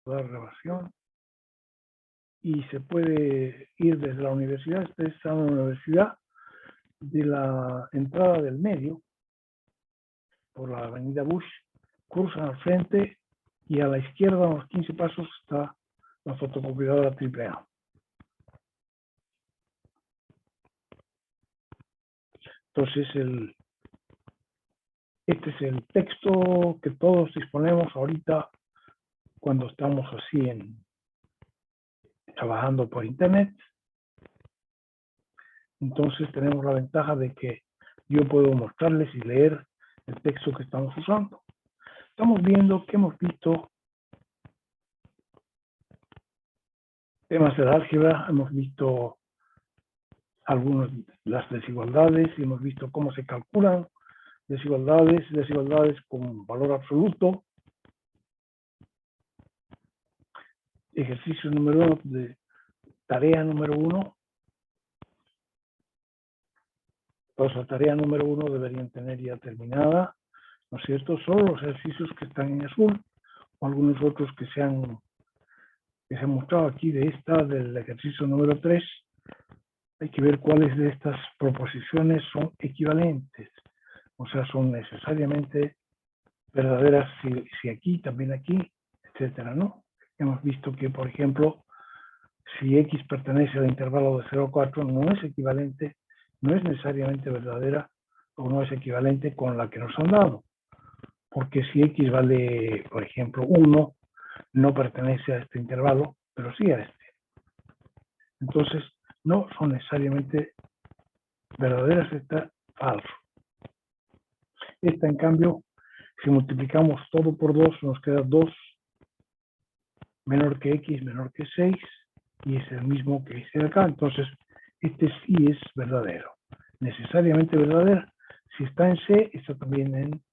dar grabación. Y se puede ir desde la universidad. Esta es la universidad de la entrada del medio, por la avenida Bush, cruzan al frente y a la izquierda, a unos 15 pasos, está la fotocopiadora AAA. Entonces, este es el texto que todos disponemos ahorita cuando estamos así trabajando por internet. Entonces tenemos la ventaja de que yo puedo mostrarles y leer el texto que estamos usando. Estamos viendo que hemos visto temas de álgebra, hemos visto las desigualdades, y hemos visto cómo se calculan desigualdades con valor absoluto. Ejercicio número 1 de tarea número 1. Pues la tarea número 1 deberían tener ya terminada, ¿no es cierto? Solo los ejercicios que están en azul, o algunos otros que se han mostrado aquí del ejercicio número 3. Hay que ver cuáles de estas proposiciones son equivalentes, o sea, son necesariamente verdaderas si aquí, también aquí, etcétera, ¿no? Hemos visto que, por ejemplo, si X pertenece al intervalo de 0 a 4, no es equivalente, no es necesariamente verdadera o no es equivalente con la que nos han dado. Porque si X vale, por ejemplo, 1, no pertenece a este intervalo, pero sí a este. Entonces, no son necesariamente verdaderas, está falso. Esta, en cambio, si multiplicamos todo por 2, nos queda 2 menor que X, menor que 6, y es el mismo que dice acá. Entonces, este sí es verdadero. Necesariamente verdadera. Si está en C, está también en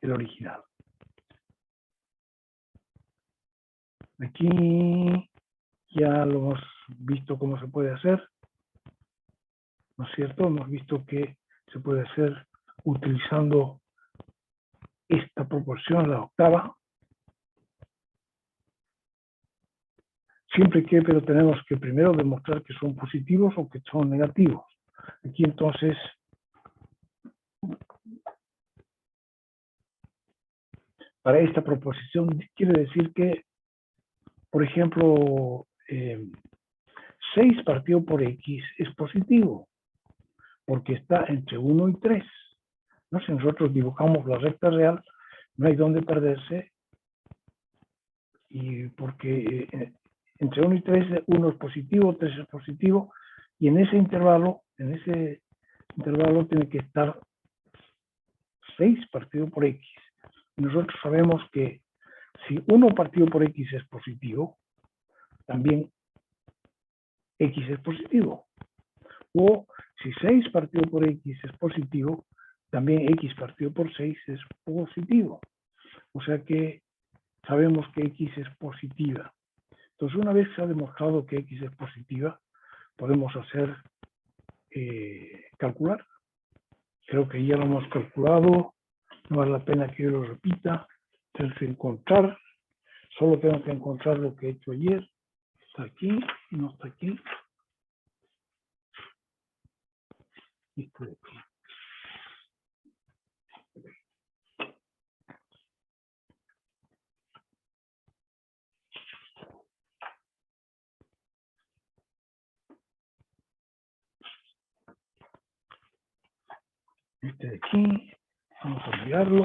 el original. Aquí ya lo hemos visto cómo se puede hacer, ¿no es cierto? Hemos visto que se puede hacer utilizando esta proporción, la octava. Siempre que, pero tenemos que primero demostrar que son positivos o que son negativos. Aquí entonces, para esta proposición quiere decir que, por ejemplo, 6 partido por X es positivo, porque está entre 1 y 3. ¿No? Si nosotros dibujamos la recta real, no hay dónde perderse, y porque entre 1 y 3, 1 es positivo, 3 es positivo, y en ese intervalo tiene que estar 6 partido por X. Y nosotros sabemos que si 1 partido por X es positivo, también X es positivo. O si 6 partido por X es positivo, también X partido por 6 es positivo. O sea que sabemos que X es positiva. Entonces, una vez que se ha demostrado que X es positiva, podemos hacer calcular. Creo que ya lo hemos calculado. No vale la pena que yo lo repita. Tengo que encontrar. Solo tengo que encontrar lo que he hecho ayer. Está aquí, no está aquí. Esto de aquí. Este de aquí. Vamos a enviarlo.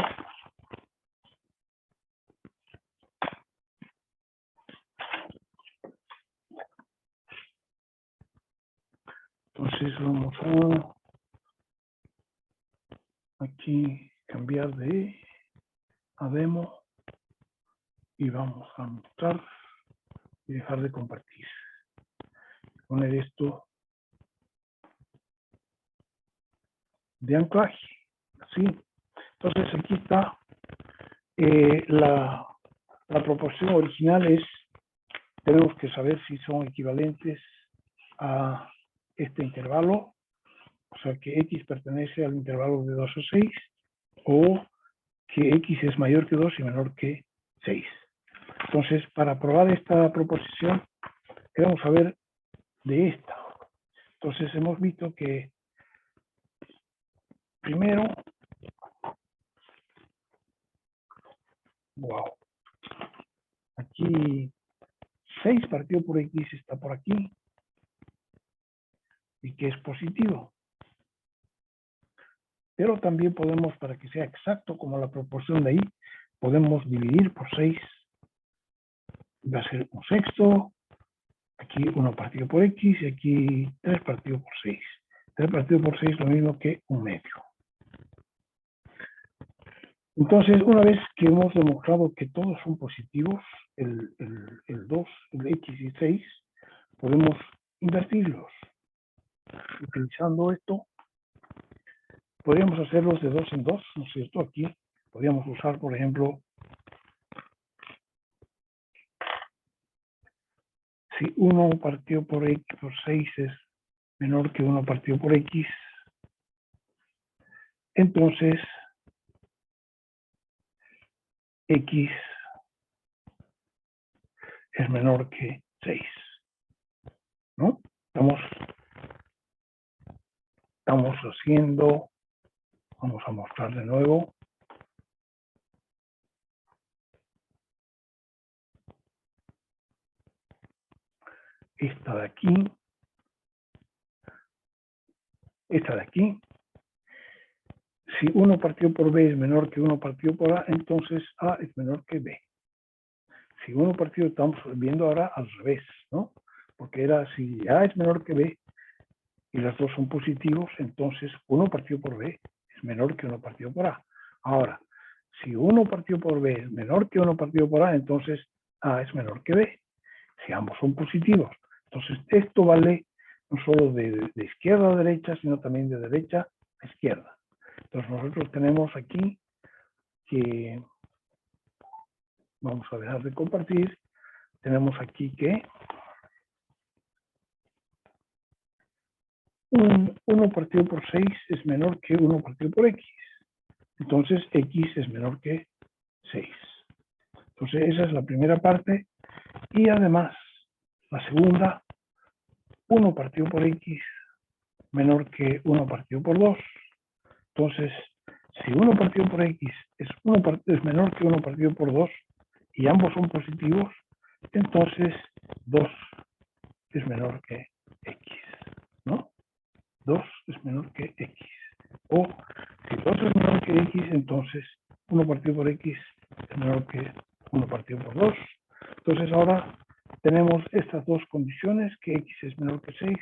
Entonces vamos a aquí cambiar de a demo y vamos a mostrar y dejar de compartir. Poner esto de anclaje, así. Entonces aquí está la proporción original es, tenemos que saber si son equivalentes a este intervalo, o sea que X pertenece al intervalo de 2 a 6, o que X es mayor que 2 y menor que 6. Entonces, para probar esta proposición, queremos saber de esta. Entonces, hemos visto que primero, wow, aquí 6 partido por X está por aquí y que es positivo. Pero también podemos, para que sea exacto como la proporción de ahí, podemos dividir por 6. Va a ser un sexto. Aquí 1 partido por X y aquí 3 partido por 6. 3 partido por 6 es lo mismo que 1/2. Entonces, una vez que hemos demostrado que todos son positivos, el 2, el X y 6, podemos invertirlos. Utilizando esto, podríamos hacerlos de 2 en 2, ¿no es cierto? Aquí podríamos usar, por ejemplo, si 1 partido por X por 6 es menor que 1 partido por X, entonces X es menor que 6, ¿no? Estamos haciendo, vamos a mostrar de nuevo. Esta de aquí. Esta de aquí. Si 1 partido por B es menor que 1 partido por A, entonces A es menor que B. Si 1 partido, estamos viendo ahora al revés, ¿no? Porque era si A es menor que B y las dos son positivos, entonces 1 partido por B es menor que 1 partido por A. Ahora, si 1 partido por B es menor que 1 partido por A, entonces A es menor que B. Si ambos son positivos. Entonces, esto vale no solo de izquierda a derecha, sino también de derecha a izquierda. Entonces, nosotros tenemos aquí que, vamos a dejar de compartir, tenemos aquí que 1 partido por 6 es menor que 1 partido por X. Entonces, X es menor que 6. Entonces, esa es la primera parte. Y además, la segunda, 1 partido por X menor que 1 partido por 2. Entonces, si 1 partido por X es menor que 1 partido por 2 y ambos son positivos, entonces 2 es menor que X, ¿no? 2 es menor que X. O si 2 es menor que X, entonces 1 partido por X es menor que 1 partido por 2. Entonces ahora tenemos estas dos condiciones, que X es menor que 6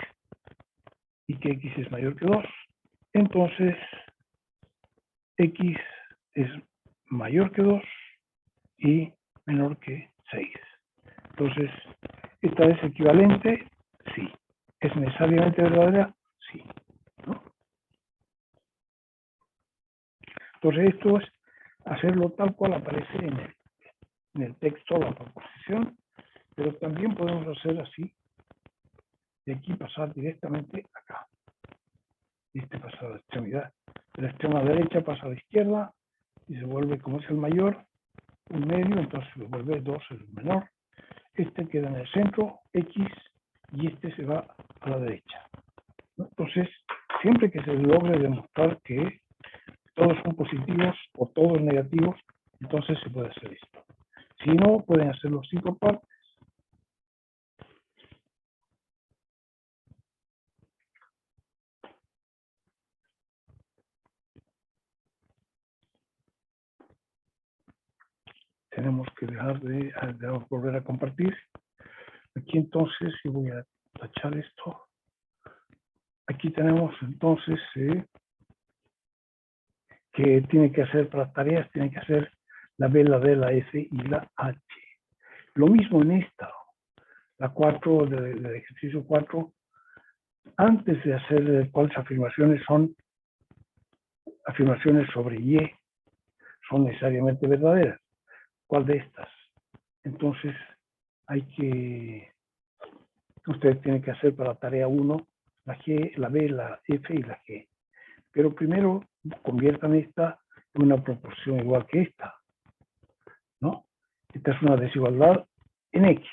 y que X es mayor que 2. Entonces X es mayor que 2 y menor que 6. Entonces, ¿esta es equivalente? Sí. ¿Es necesariamente verdadera? Sí. ¿No? Entonces, esto es hacerlo tal cual aparece en el texto, la proposición, pero también podemos hacer así, de aquí pasar directamente acá. Este pasa a la extremidad. De la extrema derecha pasa a la izquierda y se vuelve, como es el mayor, un medio, entonces se vuelve 2 el menor. Este queda en el centro, X, y este se va a la derecha. Entonces, siempre que se logre demostrar que todos son positivos o todos negativos, entonces se puede hacer esto. Si no, pueden hacerlo así por partes. Tenemos que dejar de volver a compartir. Aquí entonces, si voy a tachar esto, aquí tenemos entonces que tiene que hacer para tareas, tiene que hacer la B, la D, la F y la H. Lo mismo en esta, la 4 del ejercicio 4, antes de hacer cuáles afirmaciones son afirmaciones sobre Y, son necesariamente verdaderas. ¿Cuál de estas? Entonces, ustedes tienen que hacer para tarea 1 la G, la B, la F y la G. Pero primero conviertan esta en una proporción igual que esta, ¿no? Esta es una desigualdad en X.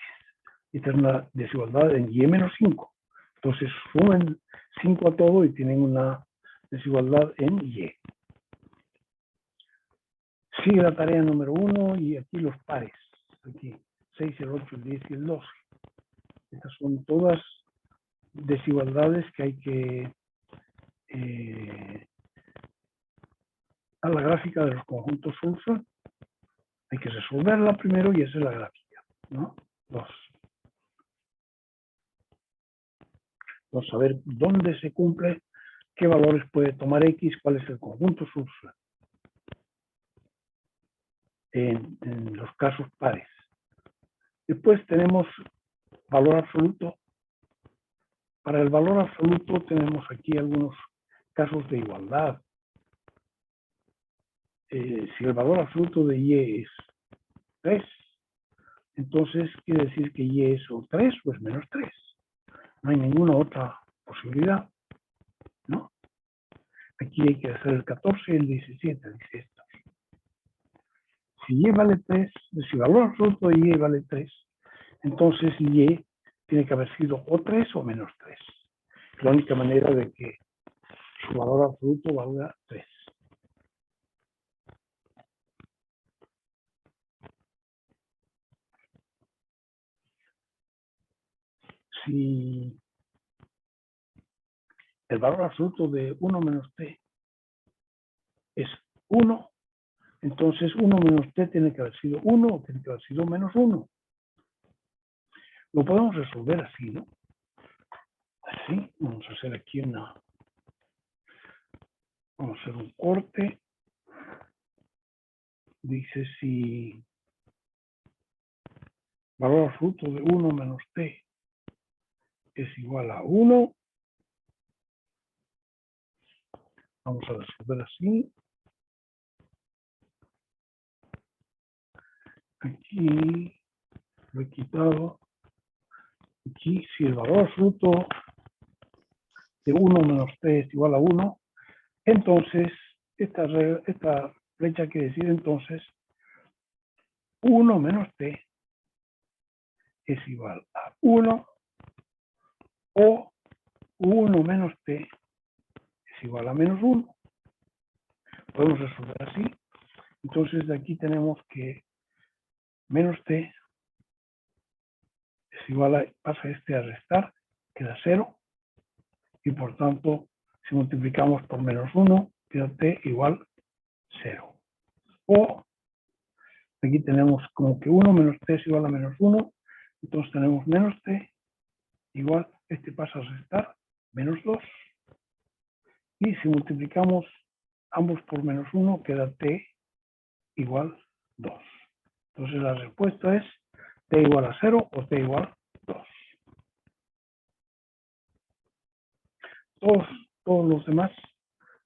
Esta es una desigualdad en Y menos 5. Entonces sumen 5 a todo y tienen una desigualdad en Y. Sigue la tarea número 1 y aquí los pares. Aquí 6, el 8, el 10 y el 12. Estas son todas desigualdades que hay que a la gráfica de los conjuntos Sulfur. Hay que resolverla primero y esa es la gráfica, ¿no? Vamos a ver dónde se cumple, qué valores puede tomar X, cuál es el conjunto Sulfur en los casos pares. Después tenemos valor absoluto. Para el valor absoluto tenemos aquí algunos casos de igualdad. Si el valor absoluto de Y es 3, entonces quiere decir que Y es o 3 o es menos 3. No hay ninguna otra posibilidad, ¿no? Aquí hay que hacer el 14 y el 17, dice esto. Si Y vale 3, si el valor absoluto de Y vale 3, entonces Y tiene que haber sido o 3 o menos 3. La única manera de que su valor absoluto valga 3. Si el valor absoluto de 1 menos t es 1, entonces 1 menos t tiene que haber sido 1 o tiene que haber sido menos 1. Lo podemos resolver así, ¿no? Así, vamos a hacer aquí vamos a hacer un corte. Dice si valor absoluto de 1 menos t es igual a 1, vamos a resolver así. Aquí lo he quitado. Aquí, si el valor absoluto de 1 menos t es igual a 1, entonces esta flecha quiere decir entonces 1 menos t es igual a 1 o 1 menos t es igual a menos 1. Podemos resolver así. Entonces de aquí tenemos que menos t es igual a, pasa este a restar, queda 0. Y por tanto, si multiplicamos por menos 1, queda t igual 0. O aquí tenemos como que 1 menos t es igual a menos 1. Entonces tenemos menos t igual, este pasa a restar, menos 2. Y si multiplicamos ambos por menos 1, queda t igual 2. Entonces la respuesta es t igual a 0 o t igual 2. Todos los demás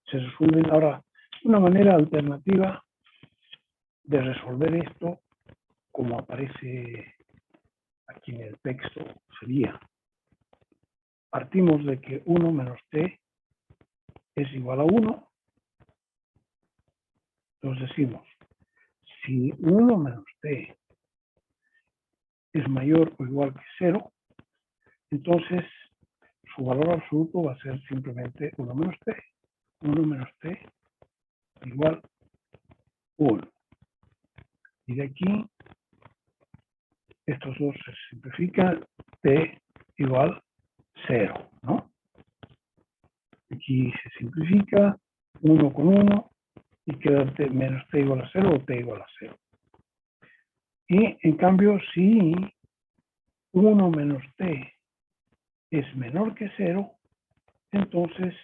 se resuelven. Ahora, una manera alternativa de resolver esto, como aparece aquí en el texto, sería: partimos de que 1 menos t es igual a 1. Entonces decimos, si 1 menos t es mayor o igual que 0, entonces su valor absoluto va a ser simplemente 1 menos t. 1 menos t igual 1. Y de aquí, estos dos se simplifican, t igual 0, ¿no? Aquí se simplifica 1 con 1 y queda menos t igual a 0 o t igual a 0. Y en cambio, si 1 menos t es menor que 0, entonces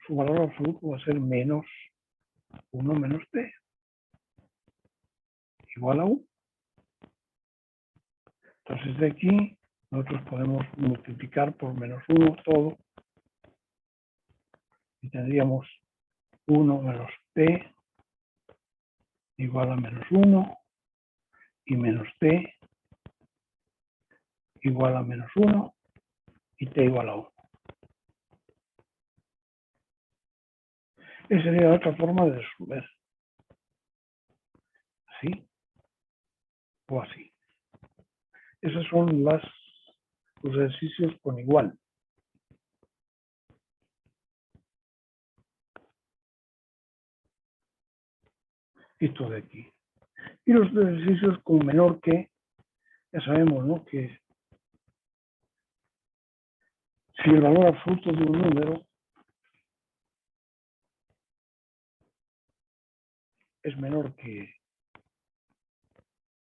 su valor absoluto va a ser menos 1 menos t igual a 1. Entonces de aquí nosotros podemos multiplicar por menos 1 todo y tendríamos 1 menos t igual a menos 1 y menos t igual a menos 1 y t igual a 1. Esa sería otra forma de resolver. Así. o así. Esos son los ejercicios con igual. Esto de aquí. Y los ejercicios con menor que, ya sabemos, ¿no?, que si el valor absoluto de un número es menor que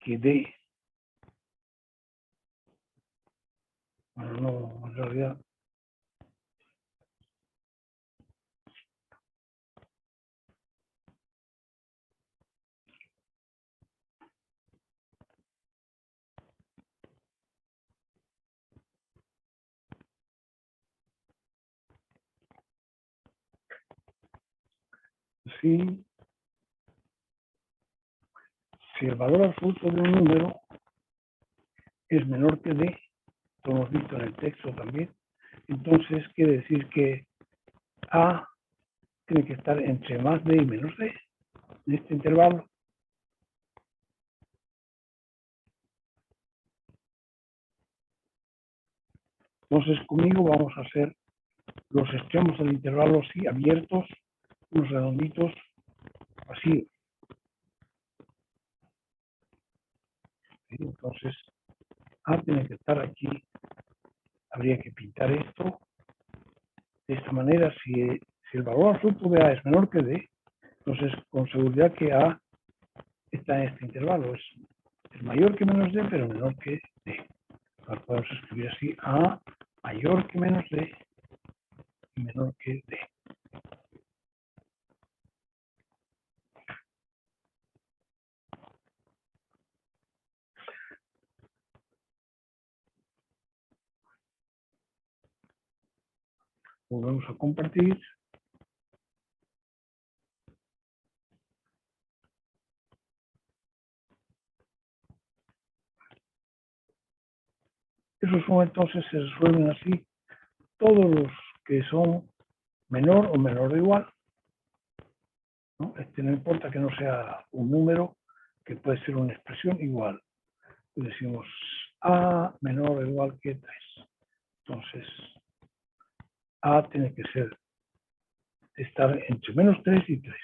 D, bueno, no, en realidad, si el valor absoluto de un número es menor que D, lo hemos visto en el texto también, entonces quiere decir que A tiene que estar entre más D y menos D, en este intervalo. Entonces conmigo vamos a hacer los extremos del intervalo así, abiertos, unos redonditos, así. ¿Sí? Entonces A tiene que estar aquí, habría que pintar esto de esta manera. Si el valor absoluto de A es menor que D, entonces con seguridad que A está en este intervalo, es mayor que menos D, pero menor que D. Ahora podemos escribir así: A mayor que menos D y menor que D. Volvemos a compartir. Esos son, entonces se resuelven así todos los que son menor o menor o igual, ¿no? No importa que no sea un número, que puede ser una expresión igual. Decimos A menor o igual que 3. Entonces, A tiene que estar entre menos 3 y 3.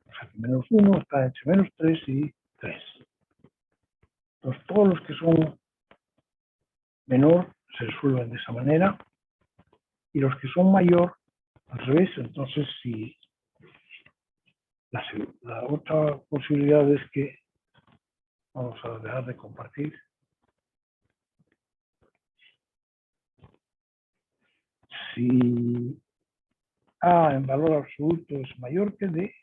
O sea, que menos 1 está entre menos 3 y 3. Entonces, todos los que son menor se resuelven de esa manera, y los que son mayor, al revés. Entonces, si la otra posibilidad es que, vamos a dejar de compartir, si A en valor absoluto es mayor que D,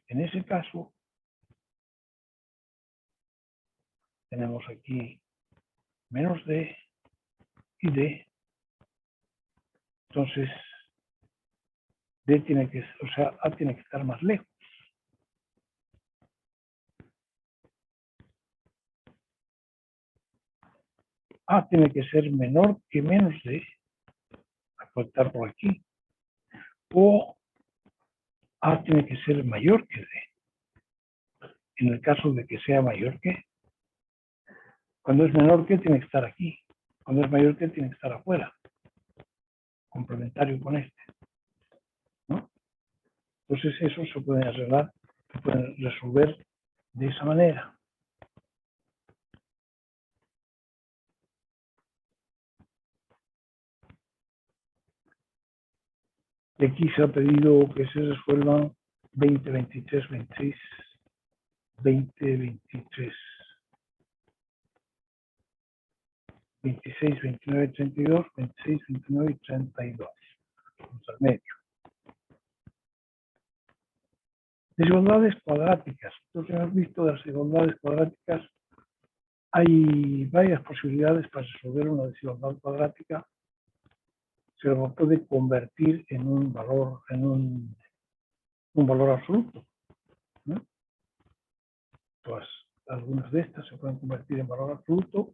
en ese caso tenemos aquí menos D y D. Entonces, D tiene que, o sea, A tiene que estar más lejos. A tiene que ser menor que menos D, a contar por aquí. O A tiene que ser mayor que D. En el caso de que sea mayor que, cuando es menor que tiene que estar aquí. Cuando es mayor que tiene que estar afuera. Complementario con este, ¿no? Entonces eso se puede arreglar, se puede resolver de esa manera. Y aquí se ha pedido que se resuelvan 20, 23, 26, 20, 23, 26, 29, 32, 26, 29 y 32. Vamos al medio. Desigualdades cuadráticas. Entonces hemos visto de las desigualdades cuadráticas. Hay varias posibilidades para resolver una desigualdad cuadrática. Se lo puede convertir en un valor, un valor absoluto, ¿no? Pues algunas de estas se pueden convertir en valor absoluto.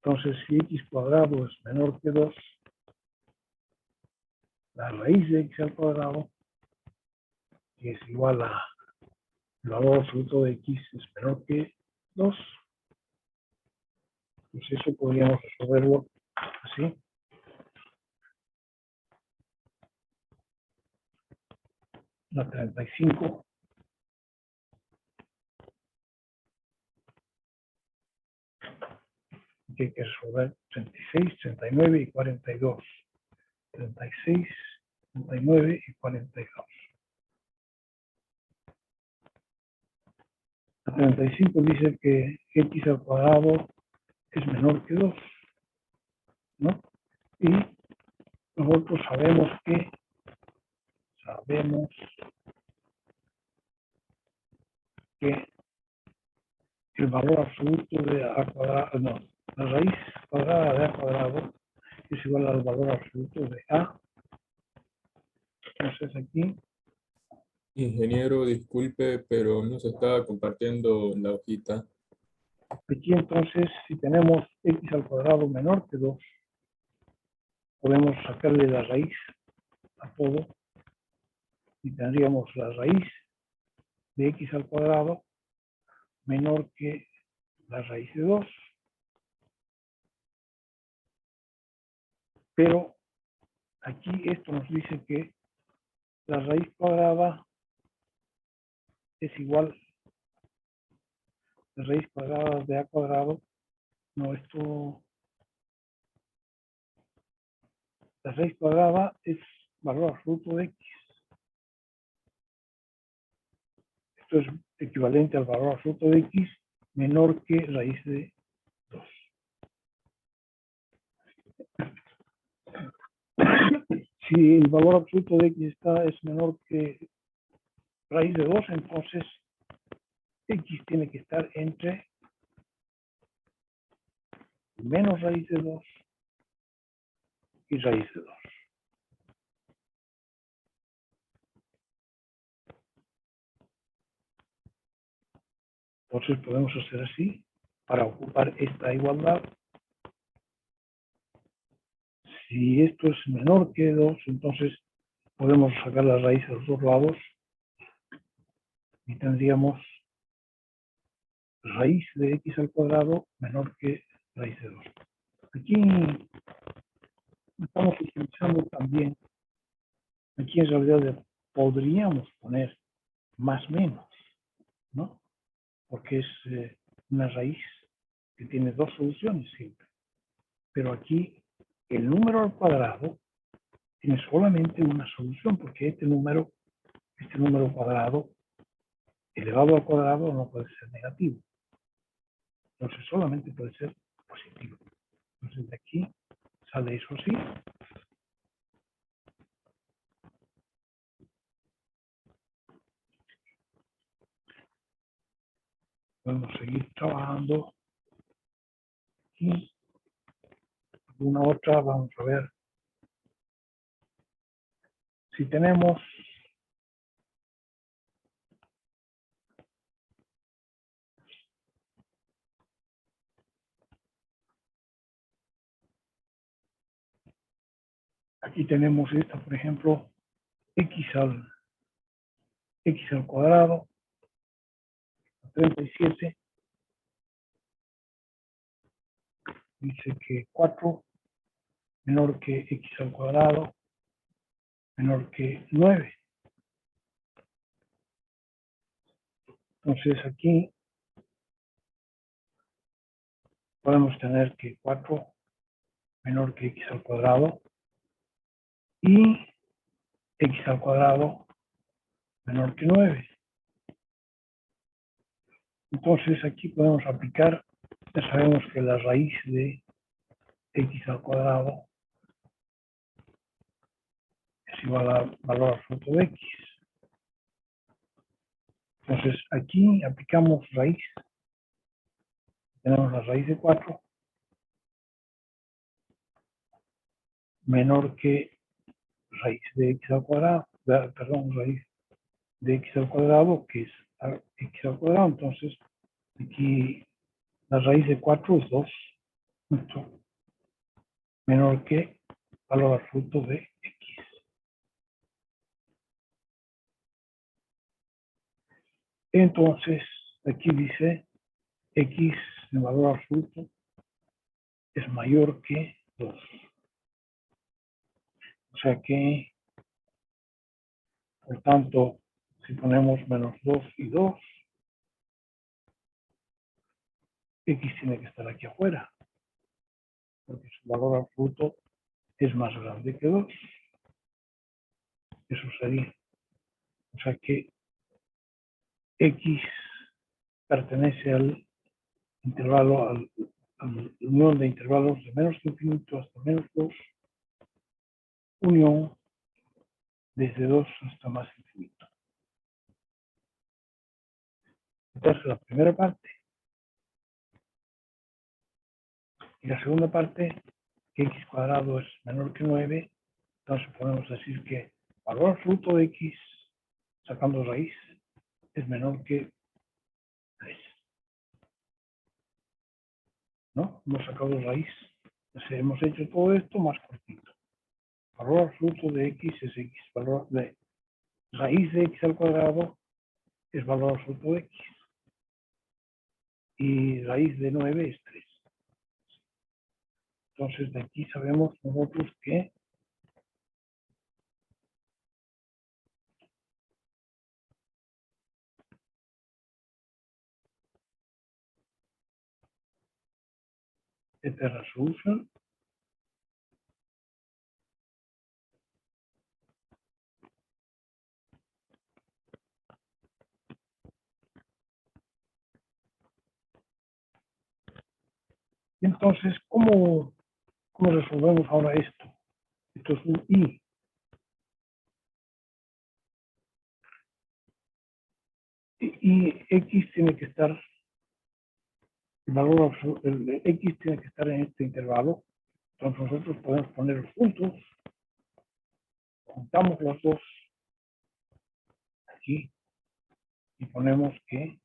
Entonces, si x cuadrado es menor que 2, la raíz de x al cuadrado, que es igual a el valor absoluto de x es menor que 2, pues eso podríamos resolverlo así. La 35 que hay que resolver 36, 39 y 42. 36, 39 y 42. La 35 dice que x al cuadrado es menor que 2, ¿no? Y nosotros sabemos que el valor absoluto de a cuadrado, no, la raíz cuadrada de a cuadrado es igual al valor absoluto de a. Entonces aquí, Ingeniero, disculpe, pero no se estaba compartiendo la hojita. entonces, si tenemos x al cuadrado menor que 2, podemos sacarle la raíz a todo y tendríamos la raíz de x al cuadrado menor que la raíz de 2. Pero aquí esto nos dice que la raíz cuadrada es igual, la raíz cuadrada de a cuadrado, no, esto, la raíz cuadrada es valor absoluto de x. Esto es equivalente al valor absoluto de x menor que raíz de 2. Si el valor absoluto de x es menor que raíz de 2, entonces x tiene que estar entre menos raíz de 2 y raíz de 2. Entonces podemos hacer así para ocupar esta igualdad. Si esto es menor que 2, entonces podemos sacar la raíz de los dos lados y tendríamos raíz de x al cuadrado menor que raíz de 2. Aquí estamos utilizando también, aquí en realidad podríamos poner más menos, ¿no? Porque es una raíz que tiene dos soluciones siempre. Pero aquí el número al cuadrado tiene solamente una solución, porque este número cuadrado elevado al cuadrado no puede ser negativo. Entonces solamente puede ser positivo. Entonces de aquí sale eso así. Podemos seguir trabajando. Y una otra, vamos a ver. Si tenemos aquí tenemos esta, por ejemplo, x al cuadrado, 37, dice que 4 menor que x al cuadrado, menor que 9. Entonces aquí podemos tener que 4 menor que x al cuadrado y x al cuadrado menor que 9. Entonces aquí podemos aplicar, ya sabemos que la raíz de x al cuadrado es igual al valor absoluto de x. Entonces aquí aplicamos raíz, tenemos la raíz de 4 menor que raíz de x al cuadrado, perdón, raíz de x al cuadrado, que es x al cuadrado. Entonces aquí la raíz de 4 es 2, Esto menor que valor absoluto de x. Entonces, aquí dice x de valor absoluto es mayor que 2. O sea que, por tanto, si ponemos menos 2 y 2, x tiene que estar aquí afuera, porque su valor absoluto es más grande que 2. Eso sería. O sea que x pertenece al intervalo, a la unión de intervalos de menos que infinito hasta menos 2, unión desde 2 hasta más infinito. Entonces, la primera parte. Y la segunda parte, que x cuadrado es menor que 9, entonces podemos decir que el valor absoluto de x, sacando raíz, es menor que 3. ¿No? Hemos sacado raíz. Entonces, hemos hecho todo esto más cortito. El valor absoluto de x es x. Valor de raíz de x al cuadrado es valor absoluto de x. Y raíz de 9 es 3. Entonces, de aquí sabemos nosotros que esta es la solución. Y entonces, ¿cómo resolvemos ahora esto? Esto es un i. Y x tiene que estar, el valor absoluto, el x tiene que estar en este intervalo. Entonces nosotros podemos ponerlos juntos. Juntamos los dos aquí y ponemos que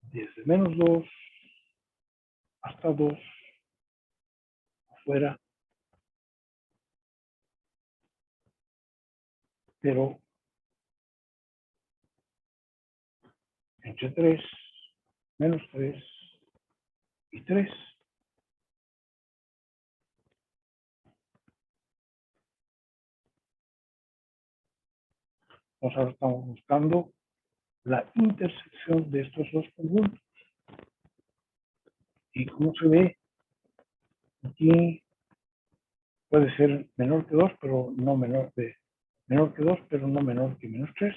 desde menos 2 hasta 2 afuera, pero entre 3, menos 3 y 3. Entonces ahora estamos buscando la intersección de estos dos conjuntos. Y como se ve, aquí puede ser menor que 2, pero no menor que 2, pero no menor que menos 3.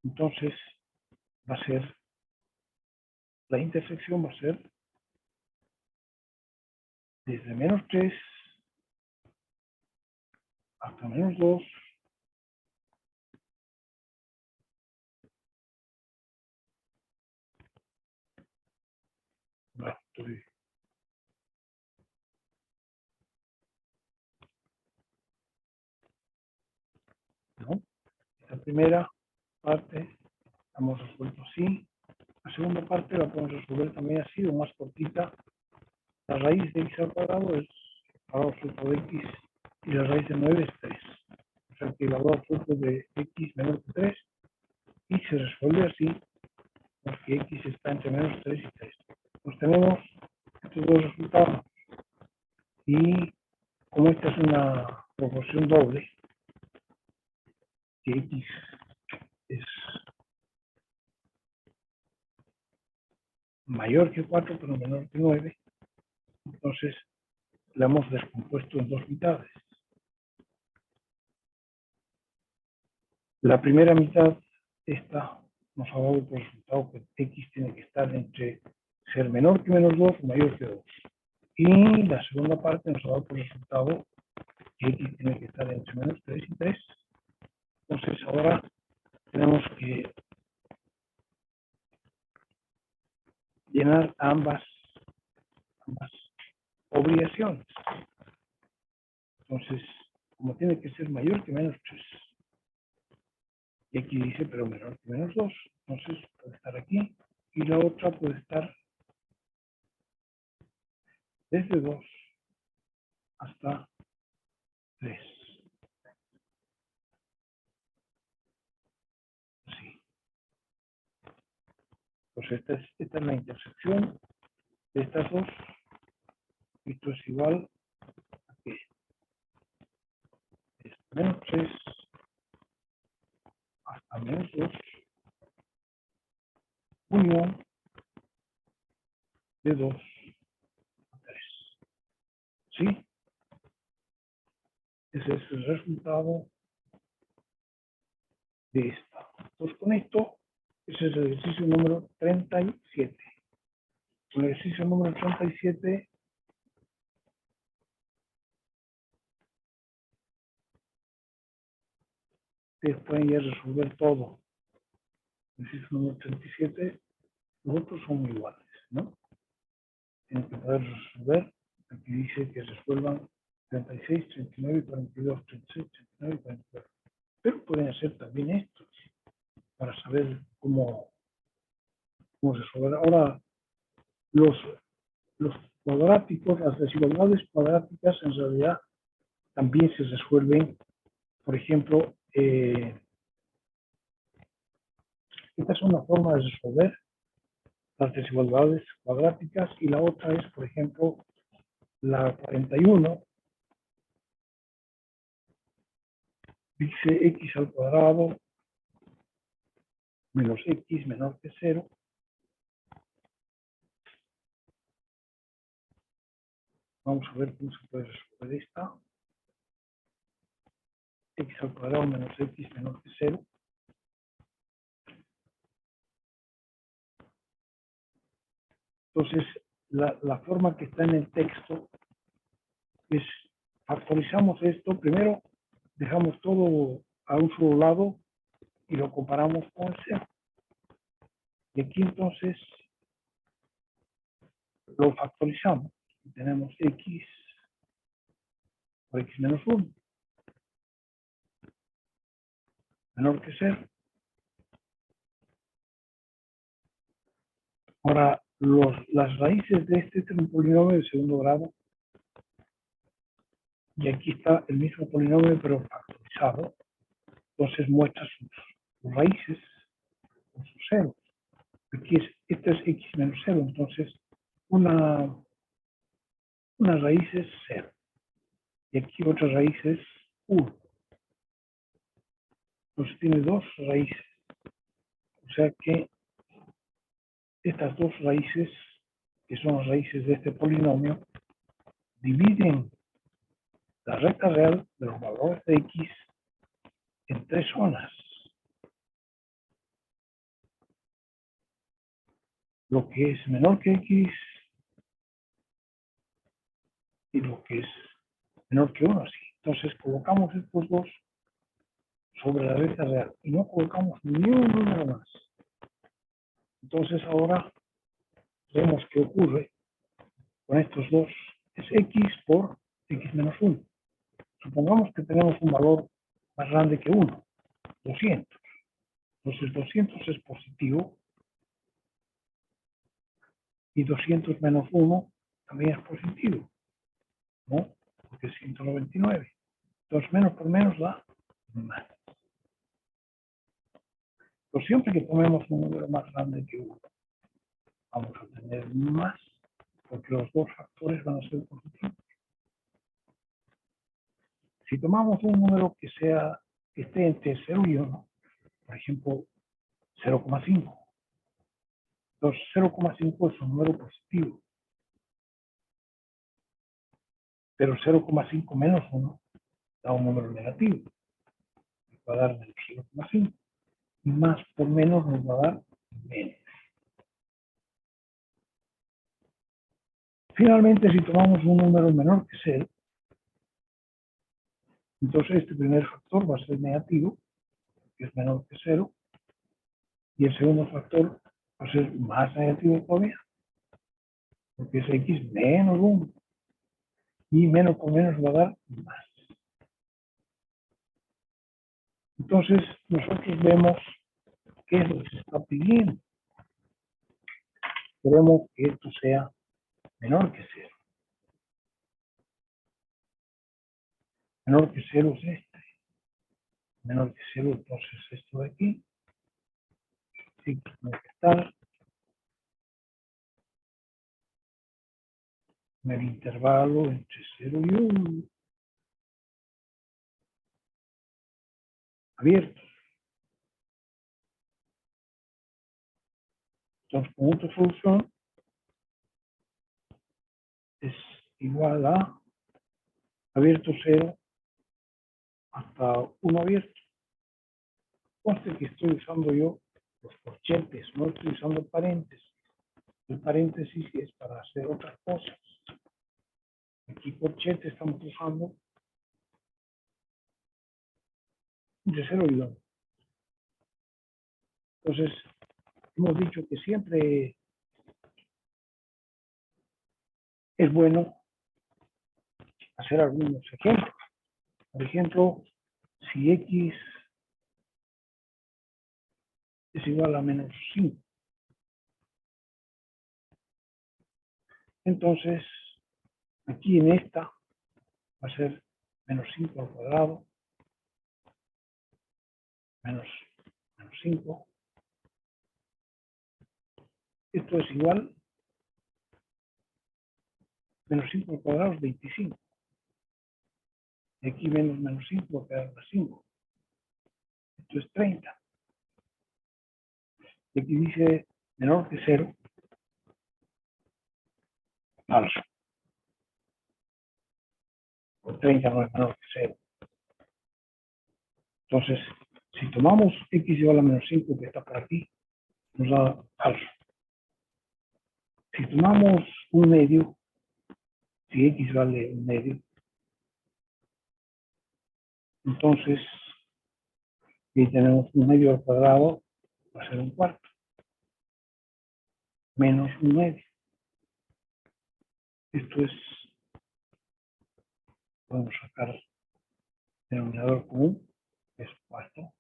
Entonces va a ser, la intersección va a ser desde menos 3 hasta menos 2. Bueno, ¿no? La primera parte la hemos resuelto así. La segunda parte la podemos resolver también así, o más cortita. La raíz de x al cuadrado es el valor absoluto de x y la raíz de 9 es 3. O sea que el valor absoluto de x menor que 3 y se resuelve así porque x está entre menos 3 y 3. Pues tenemos estos dos resultados y como esta es una proporción doble, que x es mayor que 4 pero menor que 9, entonces la hemos descompuesto en dos mitades. La primera mitad, esta nos ha dado por resultado que x tiene que estar entre ser menor que menos 2 o mayor que 2. Y la segunda parte nos ha dado por resultado que x tiene que estar entre menos 3 y 3. Entonces ahora tenemos que llenar ambas obligaciones. Entonces, como tiene que ser mayor que menos 3, y aquí dice, pero menor que menos 2, entonces puede estar aquí, y la otra puede estar desde 2 hasta 3. Así. Pues esta es la intersección de estas dos. Esto es igual a que es menos 3 hasta menos 2 unión de 2 a 3. ¿Sí? Ese es el resultado de esta. Entonces con esto, ese es el ejercicio número 37. Con el ejercicio número 37 ustedes pueden ya resolver todo. El ejercicio número 37, los otros son iguales, ¿no? Tienen que poder resolver. Aquí dice que resuelvan 36, 39, 42, 36, 39 y 42. Pero pueden hacer también estos para saber cómo resolver. Ahora, los cuadráticos, las desigualdades cuadráticas en realidad también se resuelven. Por ejemplo, esta es una forma de resolver las desigualdades cuadráticas y la otra es, por ejemplo, la 41. Dice x al cuadrado menos x menor que 0. Vamos a ver cómo se puede resolver esta. X al cuadrado menos x menor que 0. Entonces, la forma que está en el texto es, factorizamos esto. Primero, dejamos todo a un solo lado y lo comparamos con el 0. Y aquí entonces lo factorizamos. Y tenemos x por x menos 1 menor que 0. Ahora, las raíces de este polinomio de segundo grado, y aquí está el mismo polinomio pero factorizado, entonces muestra sus raíces con sus ceros. Aquí este es x menos 0, entonces una raíz es 0 y aquí otra raíz es 1. Entonces tiene dos raíces, o sea que estas dos raíces, que son las raíces de este polinomio, dividen la recta real de los valores de x en tres zonas. Lo que es menor que x y lo que es menor que 1, así. Entonces colocamos estos dos sobre la recta real y no colocamos ni un número más. Entonces ahora vemos qué ocurre con estos dos. Es x por x menos 1. Supongamos que tenemos un valor más grande que 1, 200. Entonces 200 es positivo y 200 menos 1 también es positivo, ¿no? Porque es 199. Entonces menos por menos da más. Pero siempre que tomemos un número más grande que 1, vamos a tener más, porque los dos factores van a ser positivos. Si tomamos un número que esté entre 0 y 1, por ejemplo, 0,5. Entonces 0,5 es un número positivo. Pero 0,5 menos 1 da un número negativo. Nos va a dar menos 0,5. Y más por menos nos va a dar menos. Finalmente, si tomamos un número menor que 0, entonces este primer factor va a ser negativo, que es menor que 0, y el segundo factor va a ser más negativo todavía, porque es x menos 1, y menos por menos va a dar más. Entonces, nosotros vemos qué es lo que se está pidiendo. queremos que esto sea menor que 0. Menor que 0 es este. Menor que 0, entonces esto de aquí. X tiene que estar en el intervalo entre 0 y 1. Abierto. Entonces, con esta solución es igual a abierto 0 hasta 1 abierto. Conste que estoy usando yo los corchetes, no estoy usando paréntesis. El paréntesis es para hacer otras cosas. Aquí corchete estamos usando entre 0 y 1. Entonces, hemos dicho que siempre es bueno hacer algunos ejemplos. Por ejemplo, si X es igual a menos 5, entonces aquí en esta va a ser menos 5 al cuadrado, menos 5. Esto es igual, menos 5 al cuadrado es 25. Y aquí menos 5 va a quedar más 5. Esto es 30. Y aquí dice menor que 0, falso. Por 30 no es menor que 0. Entonces, si tomamos X igual a menos 5, que está por aquí, nos da falso. Si tomamos un medio, si X vale un medio, entonces, si tenemos un medio al cuadrado, va a ser un cuarto, menos un medio. Esto es, podemos sacar denominador común, que es cuarto,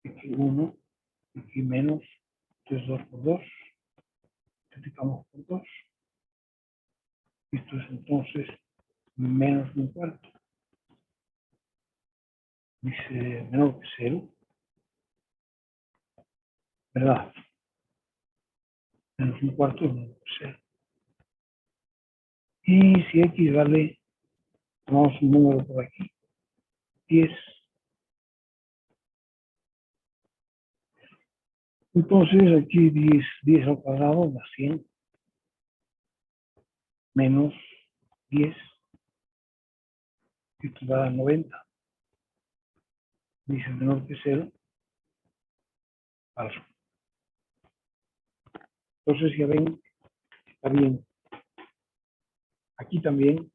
X1, X menos, esto es 2 por 2, multiplicamos por 2, esto es entonces menos un cuarto, dice menor que 0, ¿verdad? Menos un cuarto es menor que 0. Y si X vale, tomamos un número por aquí, 10. Entonces aquí 10 al cuadrado da 100, menos 10, esto va a dar 90. Dice menor que 0, falso. Entonces ya ven, está bien. Aquí también,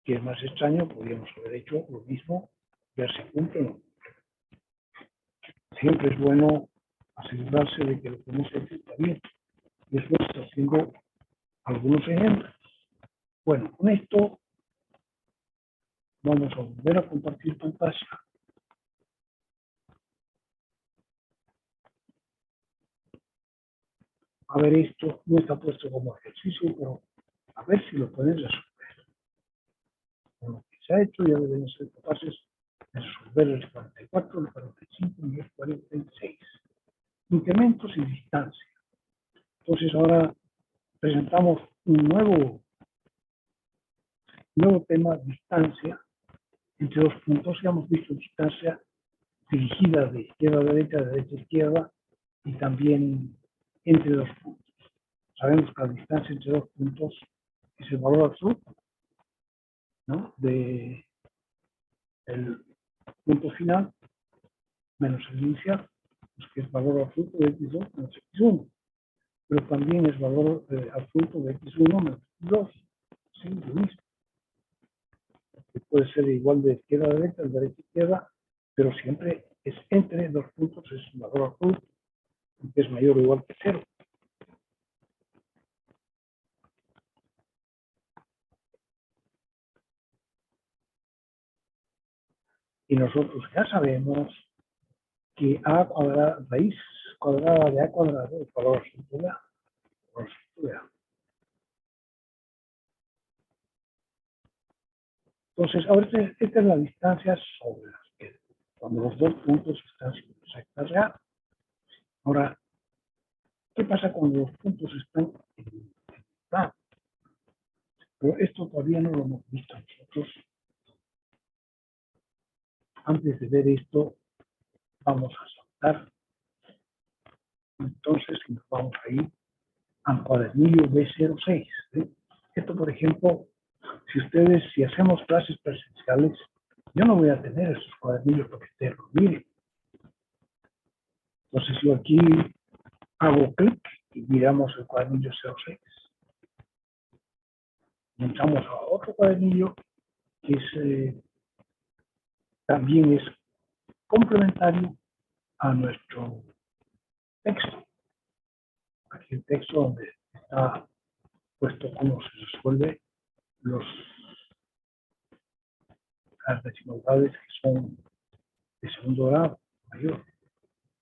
que es más extraño, podríamos haber hecho lo mismo, ver si cumple o no. Siempre es bueno asegurarse de que lo que hemos hecho está bien. Después haciendo algunos ejemplos. Bueno, con esto vamos a volver a compartir pantalla. A ver, esto no está puesto como ejercicio, pero a ver si lo pueden resolver. Con lo que se ha hecho ya deben ser capaces de resolver el 44, el 45 y el 46. Incrementos y distancia. Entonces ahora presentamos un nuevo tema, distancia entre dos puntos. Ya hemos visto distancia dirigida de izquierda a derecha, de derecha a izquierda, y también entre dos puntos. Sabemos que la distancia entre dos puntos es el valor absoluto, ¿no?, de el punto final menos el inicial, pues que es valor absoluto de x2 menos x1, pero también es valor absoluto de x1 menos x2, sí, lo mismo. Que puede ser igual de izquierda a derecha, de derecha a izquierda, pero siempre es entre dos puntos, es un valor absoluto, que es mayor o igual que 0. Y nosotros ya sabemos que a cuadrada, raíz cuadrada de A cuadrado el valor absoluto de A. Valor absoluto de A. Entonces, ahora esta es la distancia sobre las que, cuando los dos puntos están sobre recta real. Ahora, ¿qué pasa cuando los puntos están en plano? Pero esto todavía no lo hemos visto nosotros. Antes de ver esto, vamos a saltar. Entonces, nos vamos a ir al cuadernillo B06. ¿sí? Esto, por ejemplo, si hacemos clases presenciales, yo no voy a tener esos cuadernillos para que ustedes los miren. Entonces, yo aquí hago clic y miramos el cuadernillo 06. Y entramos a otro cuadernillo que también es complementario a nuestro texto. Aquí el texto donde está puesto cómo se resuelve las desigualdades que son de segundo grado mayor.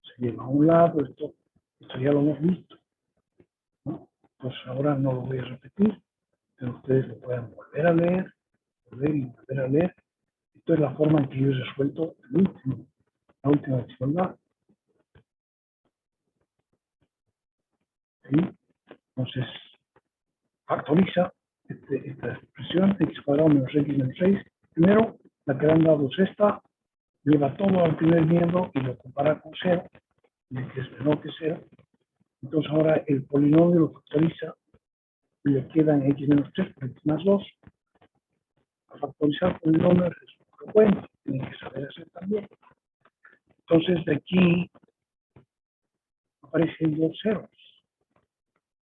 Se lleva a un lado, esto ya lo hemos visto, ¿no? Pues ahora no lo voy a repetir, pero ustedes lo pueden volver a leer, volver y volver a leer. Esto es la forma en que yo he resuelto la última desigualdad. ¿Sí? Entonces, factoriza esta expresión, x cuadrado menos x menos 6. Primero, la que le han dado es esta, lleva todo al primer miembro y lo compara con 0, que es menor que 0. Entonces ahora el polinomio lo factoriza y le quedan x menos 3 por x más 2. Al factorizar polinomios es frecuente, tienen que saber hacer también. Entonces de aquí aparecen dos ceros,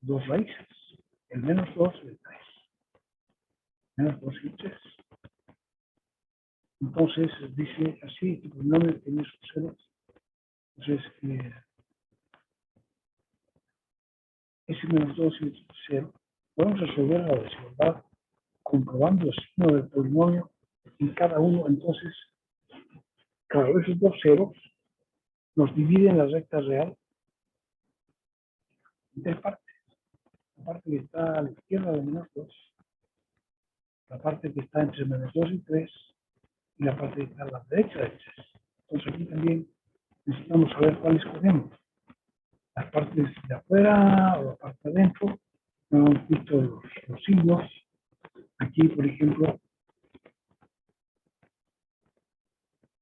dos raíces, el menos 2 y el 3. Menos 2 y 3. Entonces dice así, el polinomio tiene sus ceros. Entonces, ese menos 2 y 0, podemos resolver la desigualdad comprobando el signo del polinomio en cada uno. Entonces, claro, esos dos ceros nos dividen la recta real en tres partes. La parte que está a la izquierda de menos 2, la parte que está entre menos 2 y 3, y la parte que está a la derecha de 3. Entonces aquí también necesitamos saber cuál escogemos. Las partes de afuera o la parte de adentro. No hemos visto los signos. Aquí, por ejemplo,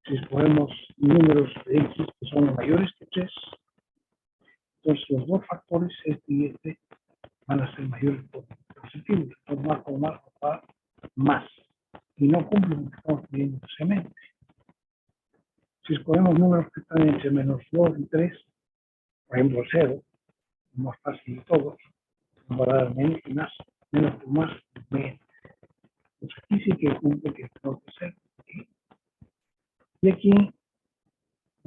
si escogemos números de x que son mayores que 3, entonces los dos factores, este y este, van a ser mayores por positivos. Entonces, más con más va más. Y no cumplen lo que estamos pidiendo precisamente. Si escogemos números que están entre menos 2 y 3, por ejemplo 0, más fácil de todos, nos va a dar menos y más. Menos por más, menos. Pues aquí sí que cumple que tengo que ser. Y aquí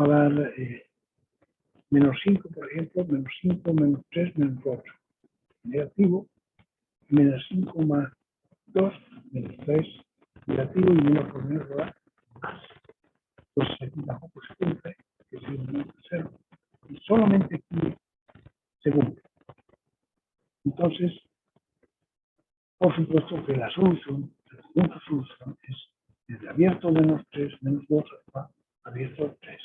va a dar menos 5, por ejemplo, menos 5, menos 3, menos 8. Negativo, menos 5 más 2, menos 3, negativo, y menos por menos va a dar más. Pues aquí tampoco se cumple, que es el menos 0. Y solamente aquí se cumple. Entonces, por supuesto que la solución, la segunda solución es desde abierto menos 3, menos 2, hasta abierto 3.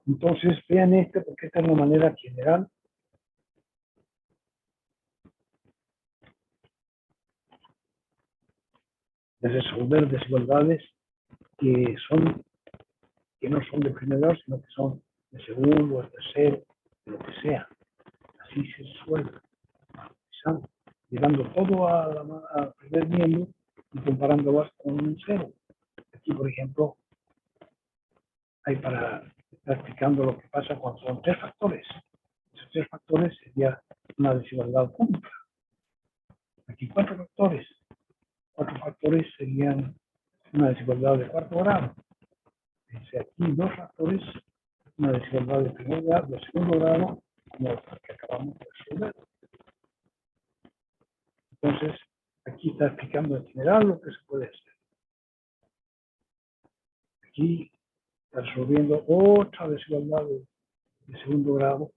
Entonces, vean porque esta es la manera general de resolver desigualdades que no son de primer grado, sino que son de segundo, de tercero, de lo que sea. Así se resuelve, llegando todo al primer miembro y comparándolo con un 0. Aquí, por ejemplo, hay para estar explicando lo que pasa cuando son 3 factores. Esos 3 factores sería una desigualdad cúbica. Aquí 4 factores. 4 factores serían una desigualdad de cuarto grado. Aquí 2 factores, una desigualdad de primer grado, de segundo grado, como la que acabamos de resolver. Entonces, aquí está explicando en general lo que se puede hacer. aquí está resolviendo otra desigualdad de segundo grado.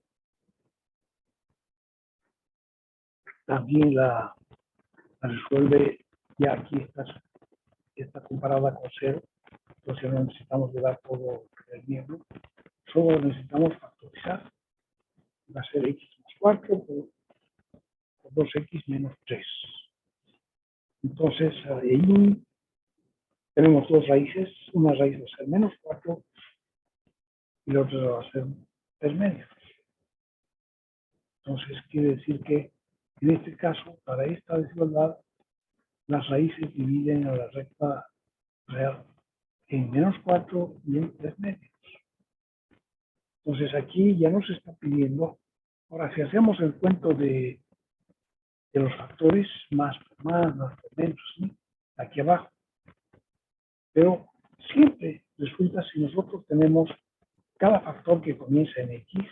También la resuelve, ya aquí está comparada con 0, entonces no necesitamos llevar todo el miembro, solo necesitamos factorizar. Va a ser x más 4 por 2x menos 3. Entonces, ahí tenemos dos raíces. Una raíz va a ser menos 4 y la otra va a ser 3 medios. Entonces, quiere decir que en este caso, para esta desigualdad, las raíces dividen a la recta real en menos 4 y en 3 medios. Entonces, aquí ya nos está pidiendo. Ahora, si hacemos el cuento de los factores, más por más, más por menos, ¿sí? Aquí abajo. Pero siempre resulta, si nosotros tenemos cada factor que comienza en X,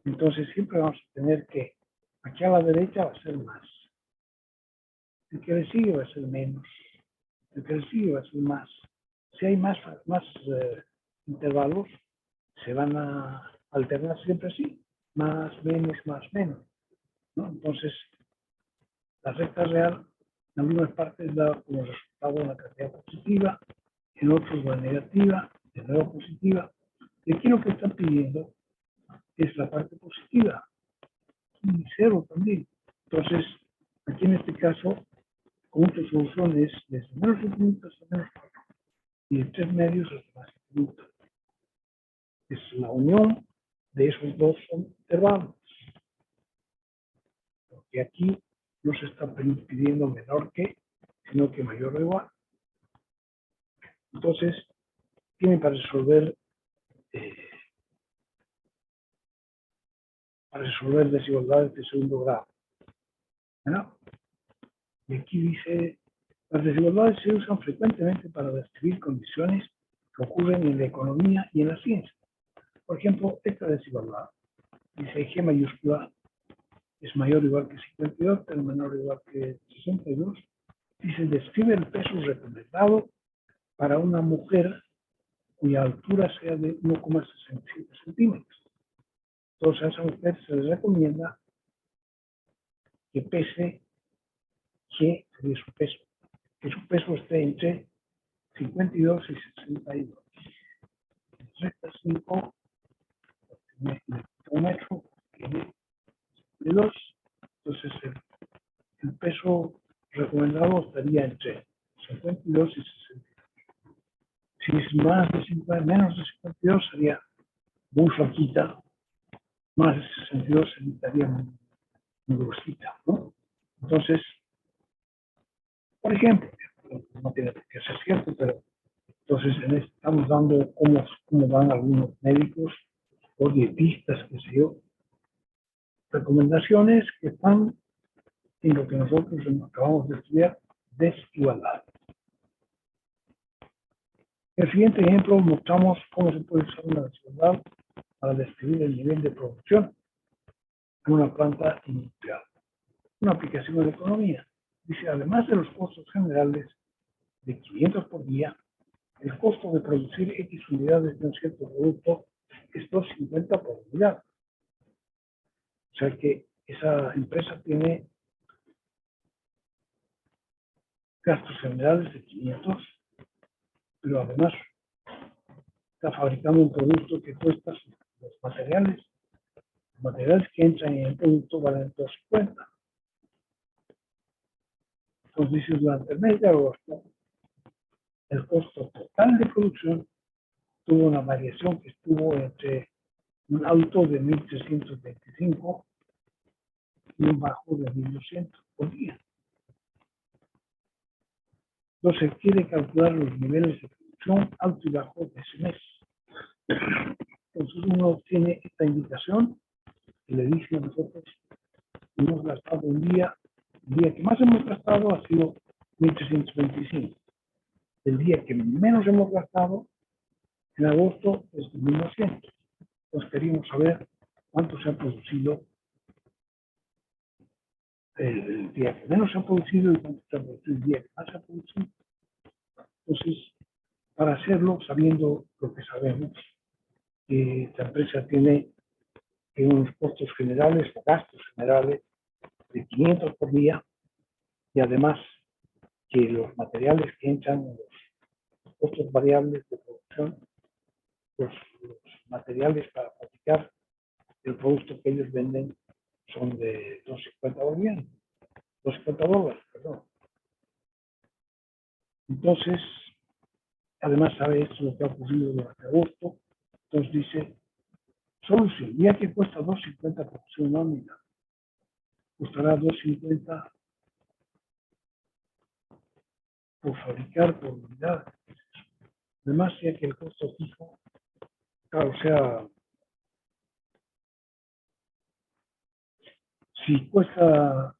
entonces siempre vamos a tener que aquí a la derecha va a ser más. El que le sigue va a ser menos. El que le sigue va a ser más. Si hay más intervalos, se van a alternar siempre así. Más, menos, ¿no? Entonces, la recta real en algunas partes da como resultado una cantidad positiva, en otros la negativa, de nuevo positiva. Y aquí lo que están pidiendo es la parte positiva y 0 también. Entonces, aquí en este caso, con tu solución es desde menos infinito hasta menos 4 y de 3 medios hasta más infinito. Es la unión de esos dos intervalos. Porque aquí no se está pidiendo menor que, sino que mayor o igual. Entonces, tienen para resolver desigualdades de segundo grado. ¿No? Y aquí dice, las desigualdades se usan frecuentemente para describir condiciones que ocurren en la economía y en la ciencia. Por ejemplo, esta desigualdad dice G mayúscula es mayor o igual que 52, pero menor o igual que 62. Dice, describe el peso recomendado para una mujer cuya altura sea de 1,67 centímetros. Entonces a esa mujer se le recomienda que pese G, sería su peso, que su peso esté entre 52 y 62. Recta 5, un metro, tiene 52, entonces el peso recomendado estaría entre 52 y 62. Si es más de 50, menos de 52 sería muy flaquita, más de 62 estaría muy grosita, ¿no? Entonces, por ejemplo, no tiene que ser cierto, pero entonces estamos dando cómo van algunos médicos o dietistas, qué sé yo, recomendaciones que están en lo que nosotros acabamos de estudiar, desigualdad. En el siguiente ejemplo mostramos cómo se puede usar una desigualdad para describir el nivel de producción en una planta industrial. Una aplicación de la economía. Dice, además de los costos generales de 500 por día, el costo de producir X unidades de un cierto producto es 250 por unidad. O sea que esa empresa tiene gastos generales de 500, pero además está fabricando un producto que cuesta los materiales. Los materiales que entran en el producto valen 250. Entonces dice, durante el mes de agosto, el costo total de producción tuvo una variación que estuvo entre un alto de 1.325 y un bajo de 1.200 por día. Entonces quiere calcular los niveles de producción alto y bajo de ese mes. Entonces uno obtiene esta indicación y le dice a nosotros, hemos gastado el día que más hemos gastado ha sido 1.325. El día que menos hemos gastado en agosto es 1.200. Entonces queríamos saber cuánto se ha producido el día que menos se ha producido y cuánto se ha producido el día que más se ha producido. Entonces, para hacerlo sabiendo lo que sabemos, que esta empresa tiene unos costos generales, gastos generales de 500 por día, y además que los materiales que entran, los costos variables de producción, los materiales para fabricar el producto que ellos venden son de $250, perdón. Entonces, además sabe esto lo que ha ocurrido durante agosto. Entonces dice, solución, ya que cuesta $250 por producción nómina, costará $250 por fabricar por unidad. Además, ya que el costo fijo, claro, o sea, si cuesta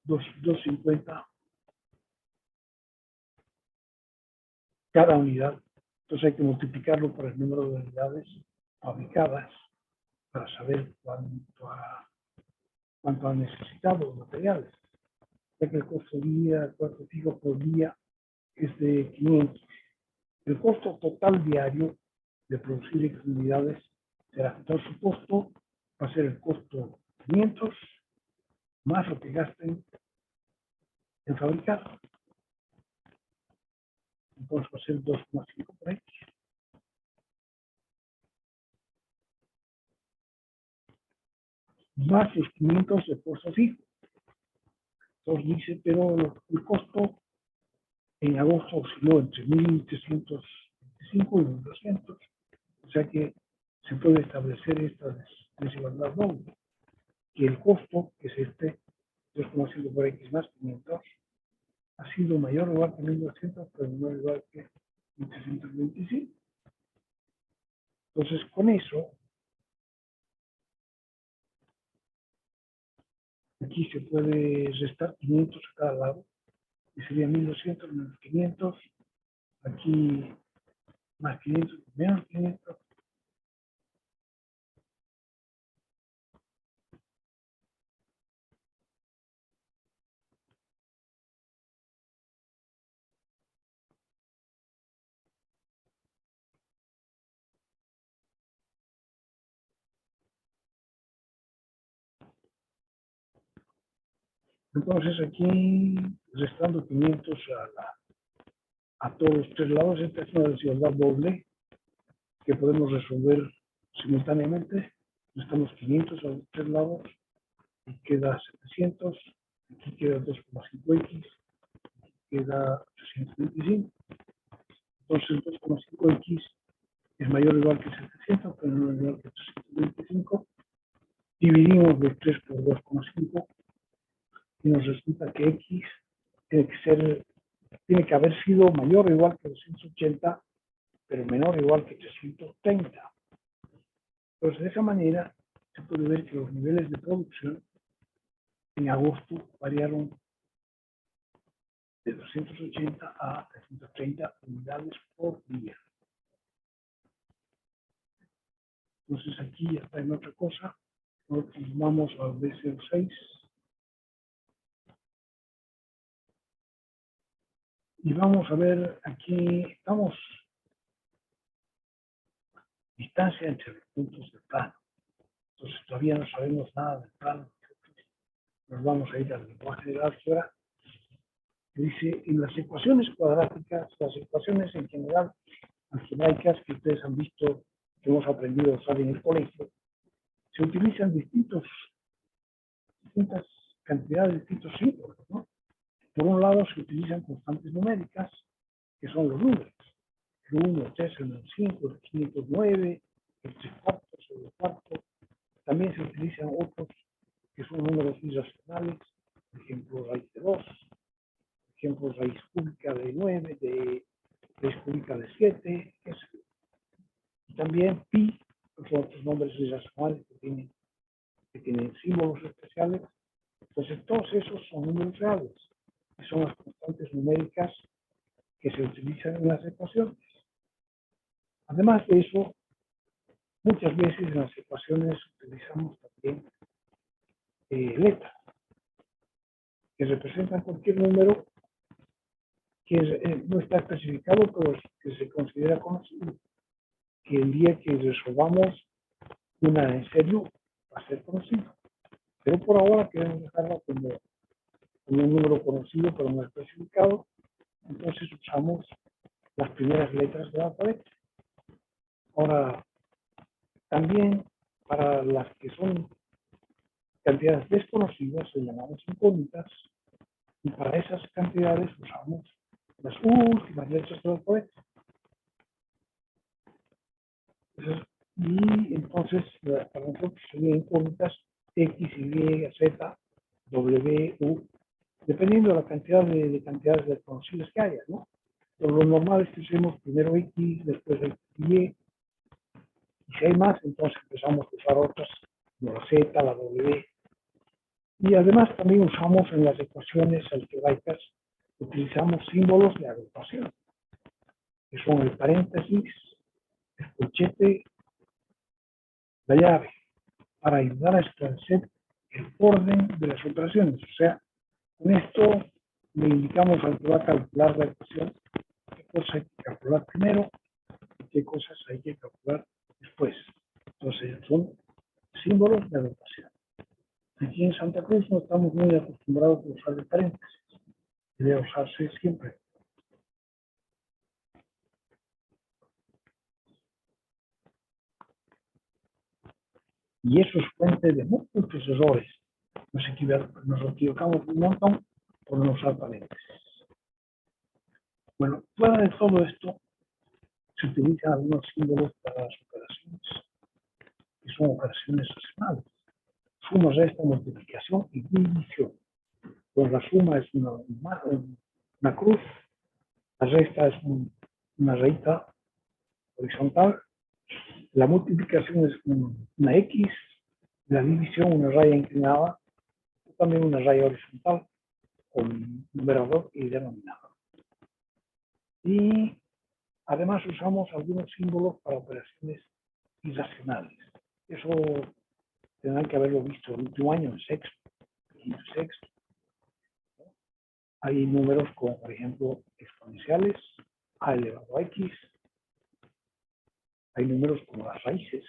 $250 cada unidad, entonces hay que multiplicarlo por el número de unidades fabricadas para saber cuánto han necesitado los materiales. Ya que el costo fijo por día es de 500. El costo total diario de producir X unidades será, entonces su costo va a ser el costo 500 más lo que gasten en fabricar. Entonces va a ser 2,5 por X. Más los 500 de costo fijo. Entonces dice, pero el costo en agosto osciló entre 1.325 y 1.200. O sea que se puede establecer esta desigualdad doble, que el costo, que es este 2,5 por X más 500, ha sido mayor o igual que 1.200, pero no igual que 1.325. Entonces, con eso, aquí se puede restar 500 a cada lado, y sería 1.200 menos 500, aquí más 500 menos 500. Entonces aquí, restando 500 a todos los tres lados, esta es una desigualdad doble que podemos resolver simultáneamente. Restamos 500 a los tres lados y queda 700, aquí queda 2,5x, queda 825. Entonces 2,5x es mayor o igual que 700, pero no es igual que 825. Dividimos los 3 por 2,5 y nos resulta que x tiene que haber sido mayor o igual que 280, pero menor o igual que 330. Entonces, de esa manera, se puede ver que los niveles de producción en agosto variaron de 280 a 330 unidades por día. Entonces, aquí ya está en otra cosa. Nosotros vamos al B06. Y vamos a ver, aquí estamos distancia entre los puntos del plano. Entonces todavía no sabemos nada del plano. Nos vamos a ir al lenguaje de álgebra. Dice, en las ecuaciones cuadráticas, las ecuaciones en general algebraicas que ustedes han visto, que hemos aprendido a usar en el colegio, se utilizan distintas cantidades, distintos símbolos, ¿no? Por un lado se utilizan constantes numéricas, que son los números. El 1, el 3, el 5, el 509, el 3 cuartos, el 2 cuartos. También se utilizan otros que son números irracionales, por ejemplo, raíz de 2, por ejemplo, raíz cúbica de 9, raíz cúbica de 7, y también pi, que son otros nombres irracionales que tienen símbolos especiales. Entonces, todos esos son números reales, que son las constantes numéricas que se utilizan en las ecuaciones. Además de eso, muchas veces en las ecuaciones utilizamos también letras que representan cualquier número que no está especificado, pero que se considera conocido, que el día que resolvamos una en serio va a ser conocido. Pero por ahora queremos dejarlo como un número conocido, pero no especificado. Entonces usamos las primeras letras del alfabeto. Ahora, también para las que son cantidades desconocidas se llamamos incógnitas, y para esas cantidades usamos las últimas letras del alfabeto. Y entonces, para nosotros serían incógnitas X, Y, Z, W, U, dependiendo de la cantidad de cantidades desconocidas que haya, ¿no? Pero lo normal es que usemos primero X, después Y, y si hay más, entonces empezamos a usar otras, como la Z, la W. Y además también usamos en las ecuaciones algebraicas, utilizamos símbolos de agrupación, que son el paréntesis, el corchete, la llave, para ayudar a establecer el orden de las operaciones. O sea, con esto le indicamos al que va a calcular la ecuación qué cosas hay que calcular primero y qué cosas hay que calcular después. Entonces, son símbolos de agrupación. Aquí en Santa Cruz no estamos muy acostumbrados a usar el paréntesis. Debe usarse siempre. Y eso es fuente de muchos errores. Nos equivocamos un montón por no usar paréntesis. Bueno, fuera de todo esto, se utilizan algunos símbolos para las operaciones, que son operaciones racionales. Suma, resta, multiplicación y división. Pues la suma es una cruz, la resta es una rayita horizontal, la multiplicación es una X, la división una raya inclinada, también una raya horizontal con numerador y denominador. Y además usamos algunos símbolos para operaciones irracionales. Eso tendrán que haberlo visto el último año, en sexto, quinto y sexto. Hay números como, por ejemplo, exponenciales, a elevado a x. Hay números como las raíces.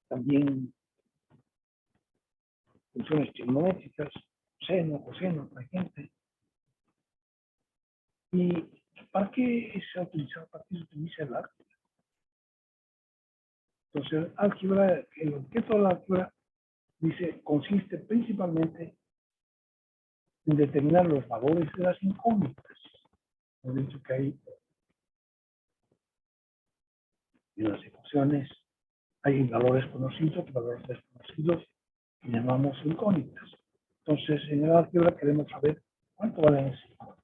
También funciones trigonométricas, seno, coseno, tangente. ¿Y para qué se utiliza? ¿Para qué se utiliza el álgebra? Entonces, álgebra, el objeto de la álgebra dice, consiste principalmente en determinar los valores de las incógnitas. Hemos dicho que hay en las ecuaciones hay valores conocidos, valores desconocidos, que llamamos incógnitas. Entonces, en el álgebra queremos saber cuánto valen esas incógnitas.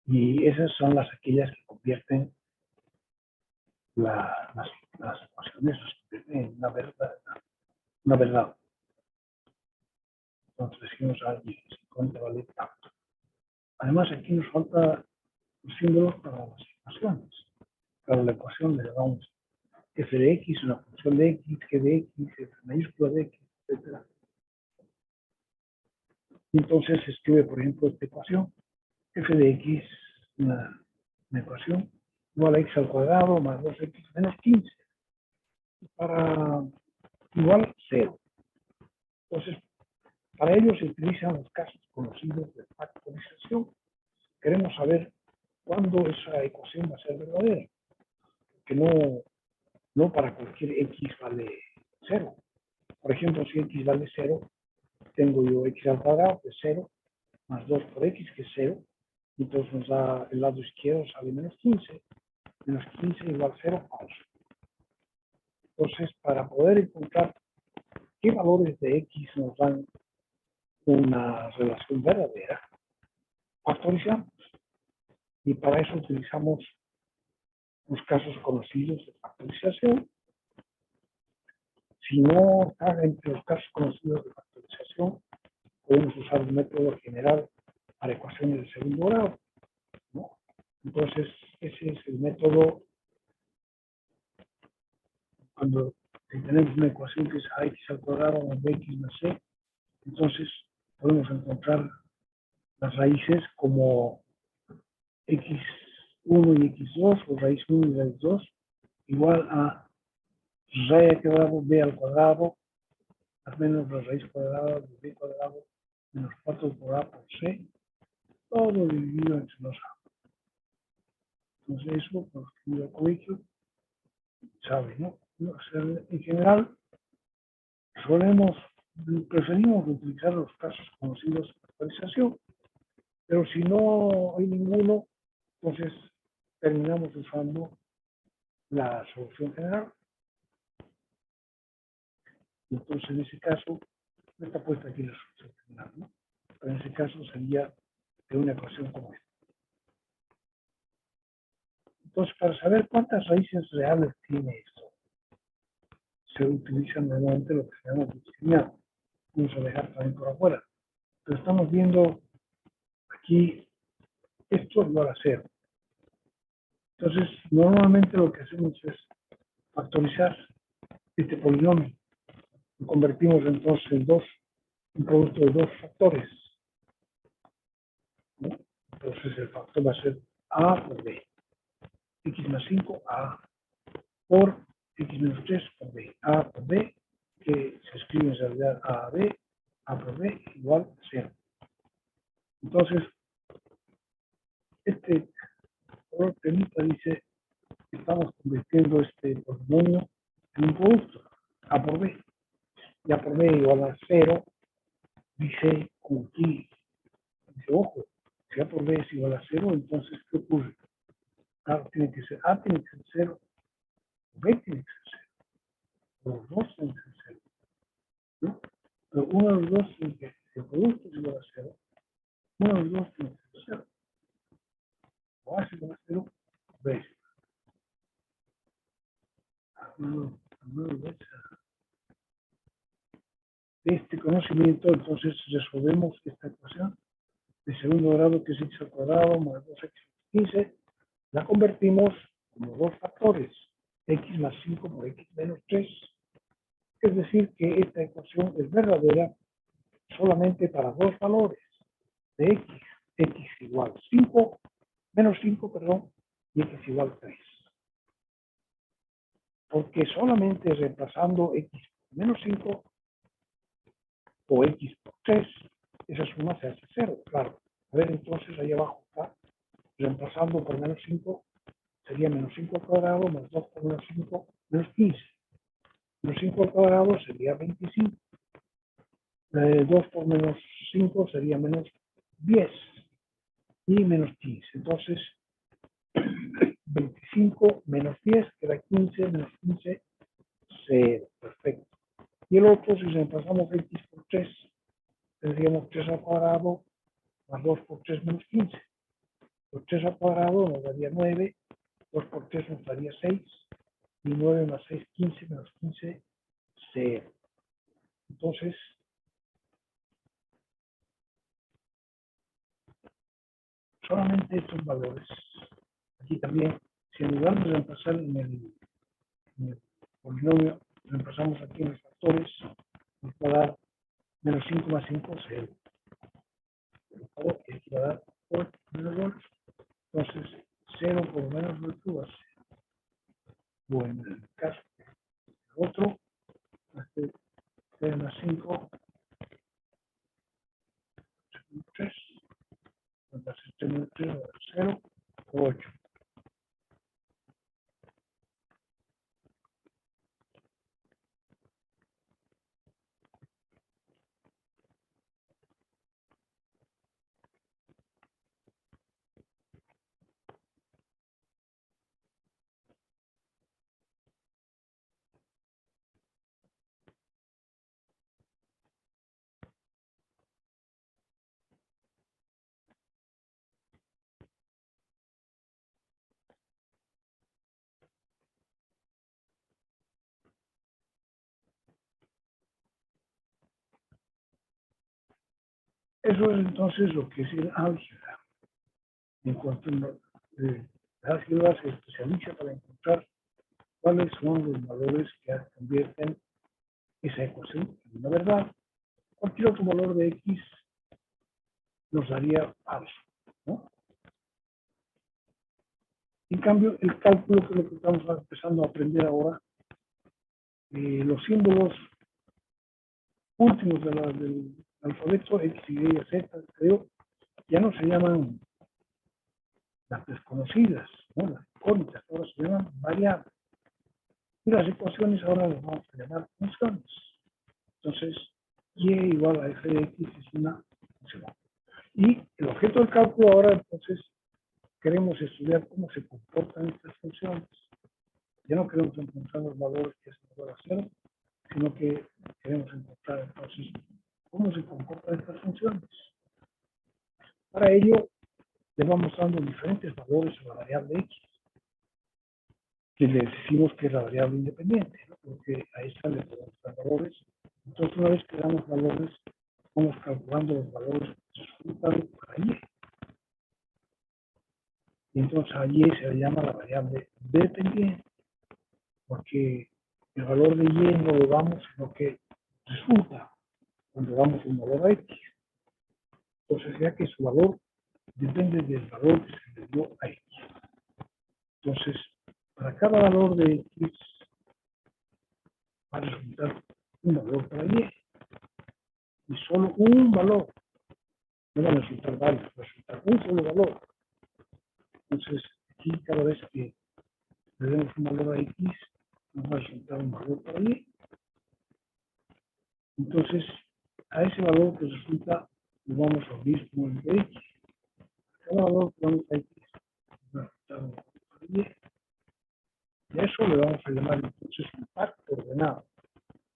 Y esas son aquellas que convierten las ecuaciones en una verdad. Entonces decimos, esa incógnita vale tanto. Además, aquí nos falta los símbolos para las ecuaciones. Para la ecuación le llamamos f de x, una función de x, g de x, f mayúscula de x, etc. Entonces se escribe, por ejemplo, esta ecuación, f de x, una ecuación, igual a x al cuadrado más 2x menos 15, para igual 0. Entonces, para ello se utilizan los casos conocidos de factorización. Queremos saber cuándo esa ecuación va a ser verdadera, que no para cualquier x vale 0. Por ejemplo, si x vale 0, tengo yo x al cuadrado, que es 0, más 2 por x, que es 0, y entonces nos da el lado izquierdo, sale menos 15, menos 15 igual 0, falso. Entonces, para poder encontrar qué valores de x nos dan una relación verdadera, factorizamos. Y para eso utilizamos los casos conocidos de factorización. Si no están entre los casos conocidos de factorización, podemos usar un método general para ecuaciones de segundo grado, ¿no? Entonces, ese es el método cuando tenemos una ecuación que es ax al cuadrado más bx más c. Entonces, podemos encontrar las raíces como x1 y x2, o raíz 1 y raíz 2, igual a raíz al cuadrado b al cuadrado, más menos la raíz cuadrada de b cuadrado, menos 4 por a por c, todo dividido entre los a. Entonces eso, por los que iba al colegio, sabe, ¿no? O sea, en general, preferimos utilizar los casos conocidos de factorización, pero si no hay ninguno, entonces terminamos usando la solución general. Entonces, en ese caso, no está puesta aquí la solución general, ¿no? Pero en ese caso sería de una ecuación como esta. Entonces, para saber cuántas raíces reales tiene esto, se utiliza normalmente lo que se llama discriminante. Vamos a dejar también por afuera. Pero estamos viendo aquí, esto es igual a 0. Entonces, normalmente lo que hacemos es factorizar este polinomio. Lo convertimos entonces en un producto de dos factores, ¿no? Entonces, el factor va a ser a por b. X más 5, a por x menos 3 por b. A por b, que se escribe en realidad a b, a por b igual a 0. Entonces, este valor temita dice que estamos convirtiendo este polinomio en un producto, a por b. Y a por b igual a 0, dice como aquí, dice, ojo, si a por b es igual a 0, entonces, ¿qué ocurre? Claro, tiene que ser a tiene que ser 0, b tiene que ser 0, los dos tienen que ser 0, ¿no? Pero uno de los dos tiene que ser, el producto es igual a 0, uno de los dos tiene que ser 0, o a es igual a 0, b es igual a 0. De este conocimiento, entonces resolvemos esta ecuación de segundo grado, que es x al cuadrado más 2x más 15, la convertimos como dos factores, x más 5 por x menos 3. Es decir, que esta ecuación es verdadera solamente para dos valores de x igual 5, menos 5, perdón, y x igual 3. Porque solamente reemplazando x por menos 5 o x por 3, esa suma se hace 0, claro. A ver, entonces ahí abajo está, reemplazando por menos 5, sería menos 5 al cuadrado, más 2 por menos 5, menos 15. Menos 5 al cuadrado sería 25. 2 por menos 5 sería menos 10. Y menos 15. Entonces, 25 menos 10 queda 15, menos 15, 0. Perfecto. Y el otro, si reemplazamos x por 3, tendríamos 3 al cuadrado más 2 por 3 menos 15. Por 3 al cuadrado nos daría 9, 2 por 3 nos daría 6, y 9 más 6, 15, menos 15, 0. Entonces, solamente estos valores. Aquí también, si en lugar de reemplazar en el polinomio, reemplazamos aquí en los factores, nos va a dar menos 5 más 5, 0. O aquí va a dar por menos 2. Entonces, 0 por menos 2 va a ser. Bueno, en el caso del otro, este 0 más 5, 3. Entonces, 3 menos 3 va a dar 0, 8. Eso es entonces lo que es el álgebra. En cuanto a la álgebra se especializa para encontrar cuáles son los valores que convierten esa ecuación en una verdad. Cualquier otro valor de x nos daría falso, ¿no? En cambio, el cálculo, que es lo que estamos empezando a aprender ahora, los símbolos últimos del alfabeto, X, Y, Z, creo, ya no se llaman las desconocidas, ¿no? Las incógnitas, ahora se llaman variables. Y las ecuaciones ahora las vamos a llamar funciones. Entonces, y igual a f de x es una función. Y el objeto del cálculo ahora, entonces, queremos estudiar cómo se comportan estas funciones. Ya no queremos encontrar los valores que es igual a 0, sino que queremos encontrar, entonces, cómo se comportan estas funciones. Para ello, le vamos dando diferentes valores a la variable x, que le decimos que es la variable independiente, ¿no? Porque a esta le podemos dar valores. Entonces, una vez que damos valores, vamos calculando los valores resultados para y. Y entonces a y se le llama la variable dependiente, porque el valor de y no lo damos, sino que resulta cuando damos un valor a x. Entonces, ya que su valor depende del valor que se le dio a x. Entonces, para cada valor de x va a resultar un valor para y. Y solo un valor. No va a resultar varios, va a resultar un solo valor. Entonces, aquí cada vez que le demos un valor a x, nos va a resultar un valor para y. Entonces, a ese valor que resulta, le vamos a unir como el de x. Cada valor que vamos a x nos va a resultar un valor para y. Y a eso le vamos a llamar entonces impacto ordenado.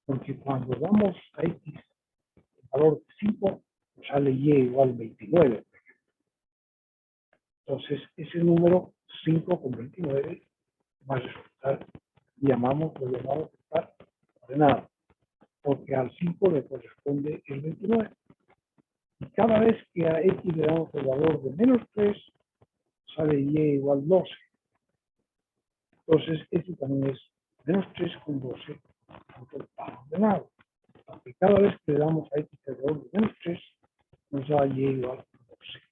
Porque cuando damos a x el valor de 5, nos sale y igual 29. Entonces, ese número 5 con 29 va a resultar, lo llamamos impacto ordenado, porque al 5 le corresponde el 29. Y cada vez que a x le damos el valor de menos 3, sale y igual 12. Entonces, este también es menos 3 con 12, por par ordenado. Porque cada vez que le damos a x el valor de menos 3, nos da y igual 12.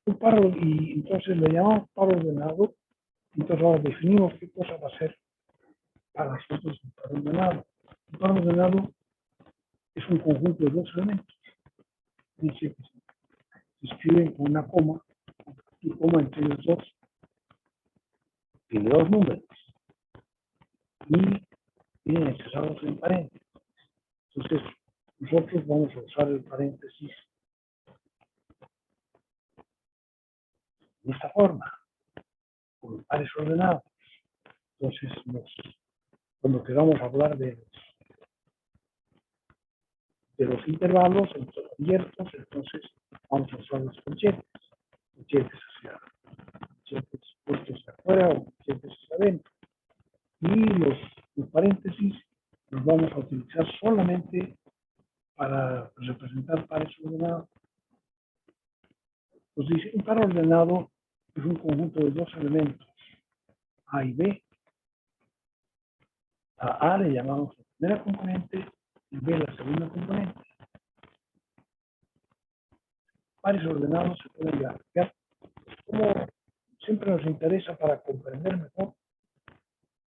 Un par, y entonces le llamamos par ordenado. Entonces ahora definimos qué cosa va a ser para nosotros un par ordenado. Un par ordenado es un conjunto de dos elementos. Dice que se escriben con una coma, y coma entre los dos, tiene dos números, y vienen expresados en paréntesis. Entonces, nosotros vamos a usar el paréntesis de esta forma, con pares ordenados. Entonces, cuando queramos hablar de los intervalos abiertos, entonces vamos a usar los corchetes hacia corchetes puestos hacia afuera o corchetes hacia adentro. Y los paréntesis los vamos a utilizar solamente para representar pares ordenados. Pues dice, un par ordenado es un conjunto de dos elementos, A y B. A A le llamamos la primera componente y B la segunda componente. Pares ordenados se pueden graficar. Como siempre nos interesa para comprender mejor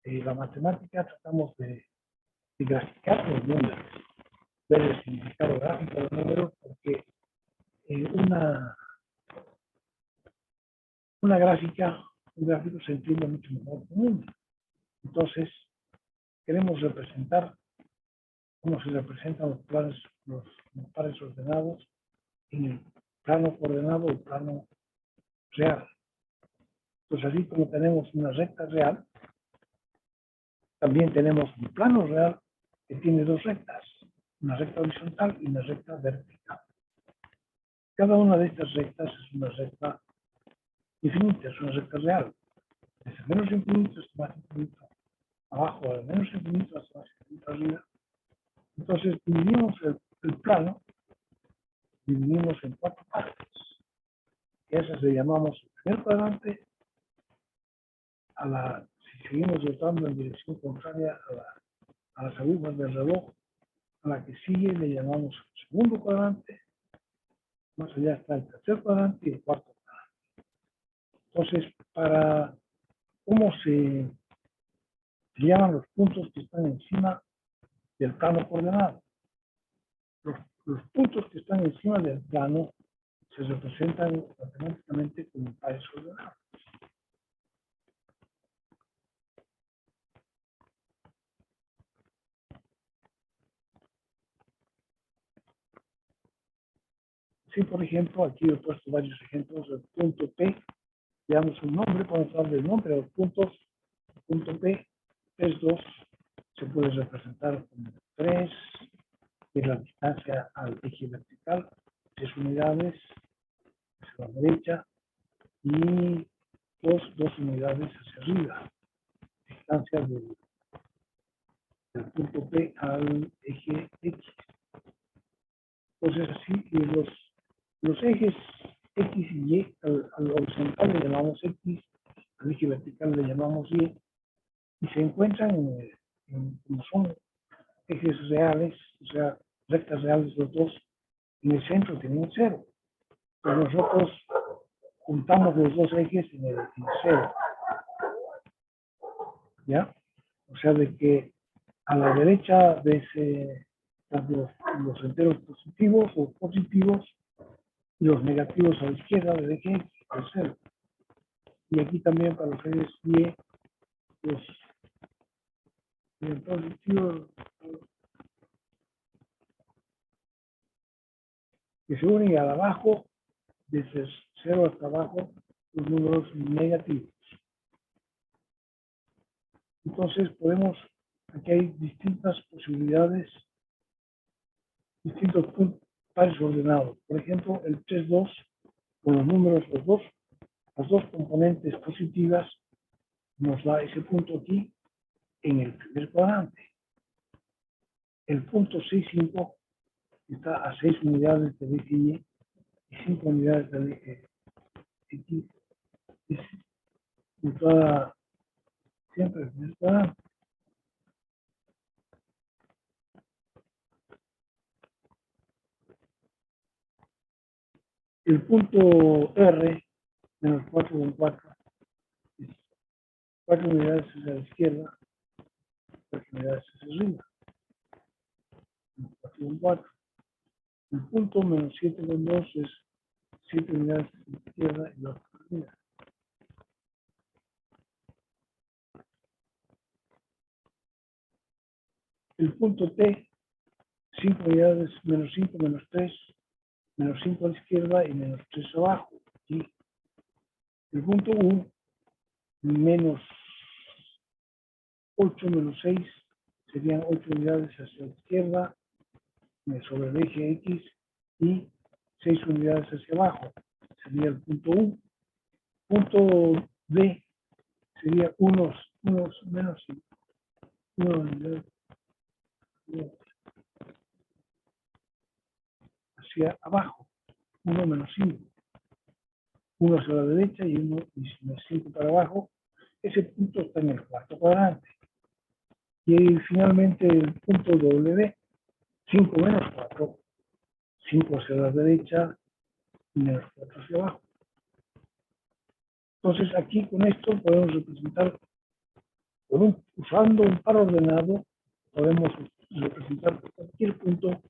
la matemática, tratamos de graficar los números, ver el significado gráfico de los números, porque un gráfico se entiende mucho mejor que un número. Entonces, queremos representar cómo se representan los pares ordenados en el plano coordenado o plano real. Pues así como tenemos una recta real, también tenemos un plano real que tiene dos rectas, una recta horizontal y una recta vertical. Cada una de estas rectas es una recta infinita, es una recta real. Desde menos infinito hasta más infinito abajo, de menos infinito hasta más infinito arriba. Entonces dividimos el plano, dividimos en cuatro partes. Y a esas le llamamos el primer cuadrante, si seguimos rotando en dirección contraria a las agujas del reloj, a la que sigue le llamamos el segundo cuadrante, Más allá está el tercer cuadrante y el cuarto cuadrante. Entonces, para cómo se llaman los puntos que están encima del plano coordenado. Los puntos que están encima del plano se representan matemáticamente como pares ordenados. Sí, por ejemplo, aquí he puesto varios ejemplos. El punto P, le damos un nombre, podemos darle el nombre a los puntos. El punto P es 2, se puede representar como 3, que es la distancia al eje vertical, 3 unidades hacia la derecha y 2 unidades hacia arriba, distancia del punto P al eje X. Entonces así, y los ejes X y Y, al horizontal le llamamos X, al eje vertical le llamamos Y, y se encuentran como son ejes reales, o sea, rectas reales los dos, en el centro tienen 0. Pues nosotros juntamos los dos ejes en el 0. ¿Ya? O sea, de que a la derecha de los enteros positivos o positivos y los negativos a la izquierda del eje X, el 0. Y aquí también para los ejes Y, los positivos que se unen al abajo, desde 0 hasta abajo, los números negativos. Entonces aquí hay distintas posibilidades, distintos pares ordenados. Por ejemplo, el 3-2, con los números, las dos componentes positivas, nos da ese punto aquí en el primer cuadrante. El punto 6-5 está a 6 unidades del eje Y y 5 unidades del eje X. Es situada siempre en el primer cuadrante. El punto R, menos 4,4, es 4 unidades hacia la izquierda, 4 unidades hacia arriba. 4,4. El punto menos 7,2 es 7 unidades hacia la izquierda y 2 hacia arriba. El punto T, 5 unidades, menos 5, menos 3, menos 5 a la izquierda y menos 3 abajo. Aquí. El punto U, menos 8, menos 6, serían 8 unidades hacia la izquierda, sobre el eje X, y 6 unidades hacia abajo. Sería el punto U. Punto D sería unos menos 5. 1 unidad hacia abajo. 1 menos 5. 1 hacia la derecha y 1 menos 5 para abajo. Ese punto está en el cuarto cuadrante. Y finalmente el punto W, 5 menos 4. 5 hacia la derecha y menos 4 hacia abajo. Entonces aquí con esto podemos representar, usando un par ordenado, podemos representar cualquier punto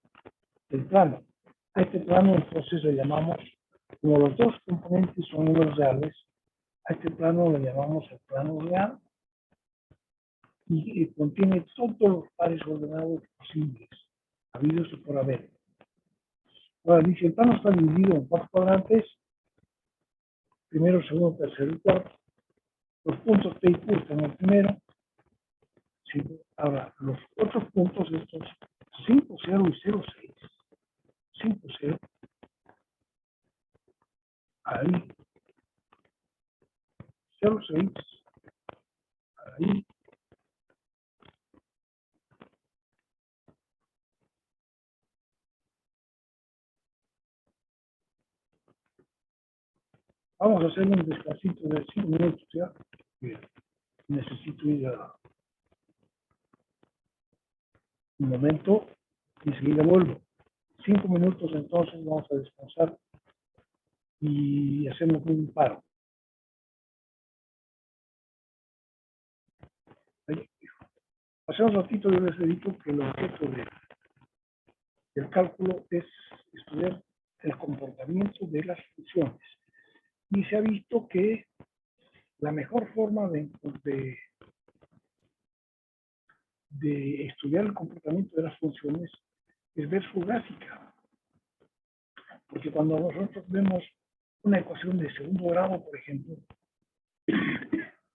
del plano. A este plano entonces le llamamos, como los dos componentes son números reales, a este plano le llamamos el plano real y contiene todos los pares ordenados posibles, habidos y por haber. Ahora dice, el plano está dividido en 4 cuadrantes, primero, segundo, tercero y cuarto. Los puntos P y Q están en el primero. Sí. Ahora, los otros puntos, estos 5, 0 y 0, 6. 5, 0. Ahí. 0, 6. Ahí. Vamos a hacer un descansito de 5 minutos ya. Bien. Necesito ir a un momento y enseguida vuelvo. 5 minutos entonces, vamos a descansar y hacemos un paro. Hace un ratito yo les he dicho que el objeto del cálculo es estudiar el comportamiento de las funciones. Y se ha visto que la mejor forma de estudiar el comportamiento de las funciones es ver su gráfica. Porque cuando nosotros vemos una ecuación de segundo grado, por ejemplo,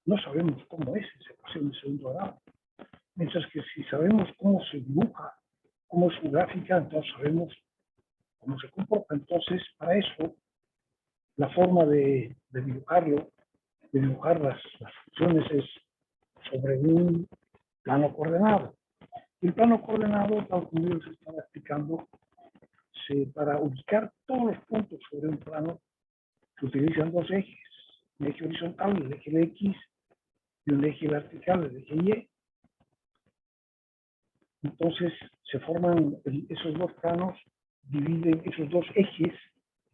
no sabemos cómo es esa ecuación de segundo grado. Mientras que si sabemos cómo se dibuja, cómo es su gráfica, entonces sabemos cómo se comporta. Entonces, para eso, la forma de dibujarlo, de dibujar las funciones es sobre un plano coordenado. El plano coordenado, tal como yo les estaba explicando, para ubicar todos los puntos sobre un plano, se utilizan dos ejes, un eje horizontal, el eje de X, y un eje vertical, el eje Y. Entonces se forman esos dos planos, esos dos ejes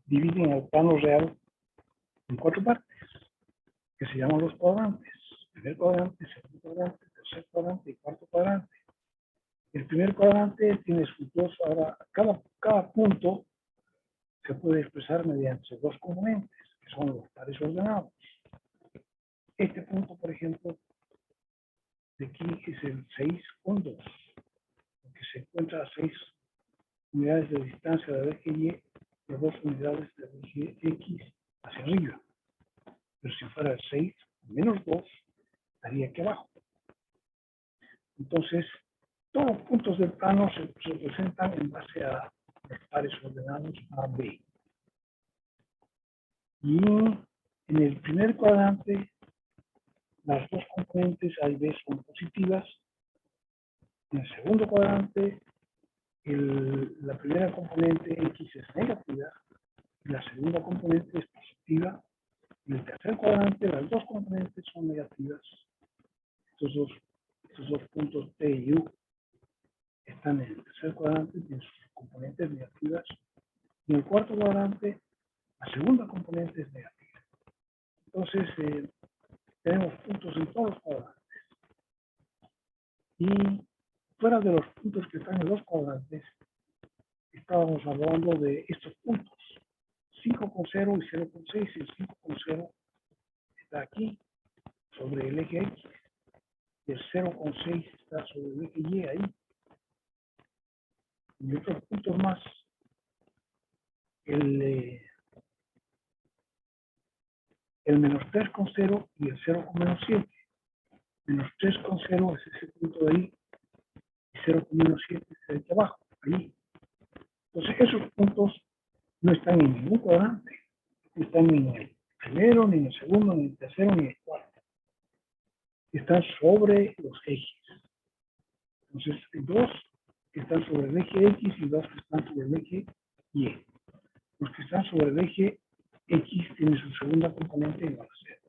dividen el plano real en cuatro partes, que se llaman los cuadrantes. Primer cuadrante, segundo cuadrante, tercer cuadrante y cuarto cuadrante. El primer cuadrante tiene sus dos, ahora cada punto se puede expresar mediante dos componentes, que son los pares ordenados. Este punto, por ejemplo, de aquí es el 6,2, porque se encuentra a 6 unidades de distancia del eje Y y a 2 unidades del eje X hacia arriba. Pero si fuera 6 menos 2, estaría aquí abajo. Entonces, todos los puntos del plano se representan en base a los pares ordenados A, B. Y en el primer cuadrante, las dos componentes A y B son positivas. En el segundo cuadrante, la primera componente X es negativa y la segunda componente es positiva. En el tercer cuadrante, las dos componentes son negativas. Estos dos puntos P y U están en el tercer cuadrante, tienen sus componentes negativas. Y en el cuarto cuadrante, la segunda componente es negativa. Entonces, tenemos puntos en todos los cuadrantes. Y fuera de los puntos que están en los cuadrantes, estábamos hablando de estos puntos. 5,0 y 0,6. El 5,0 está aquí, sobre el eje X. Y el 0,6 está sobre el eje Y ahí. Y otros puntos más. El menos 3,0 y el 0,7. Menos 3,0 es ese punto de ahí. Y 0,7 es el de abajo, ahí. Entonces, esos puntos no están en ningún cuadrante. No están ni en el primero, ni en el segundo, ni en el tercero, ni en el cuarto. Están sobre los ejes. Entonces, hay dos que están sobre el eje X y dos que están sobre el eje Y. Los que están sobre el eje X tienen su segunda componente igual a 0.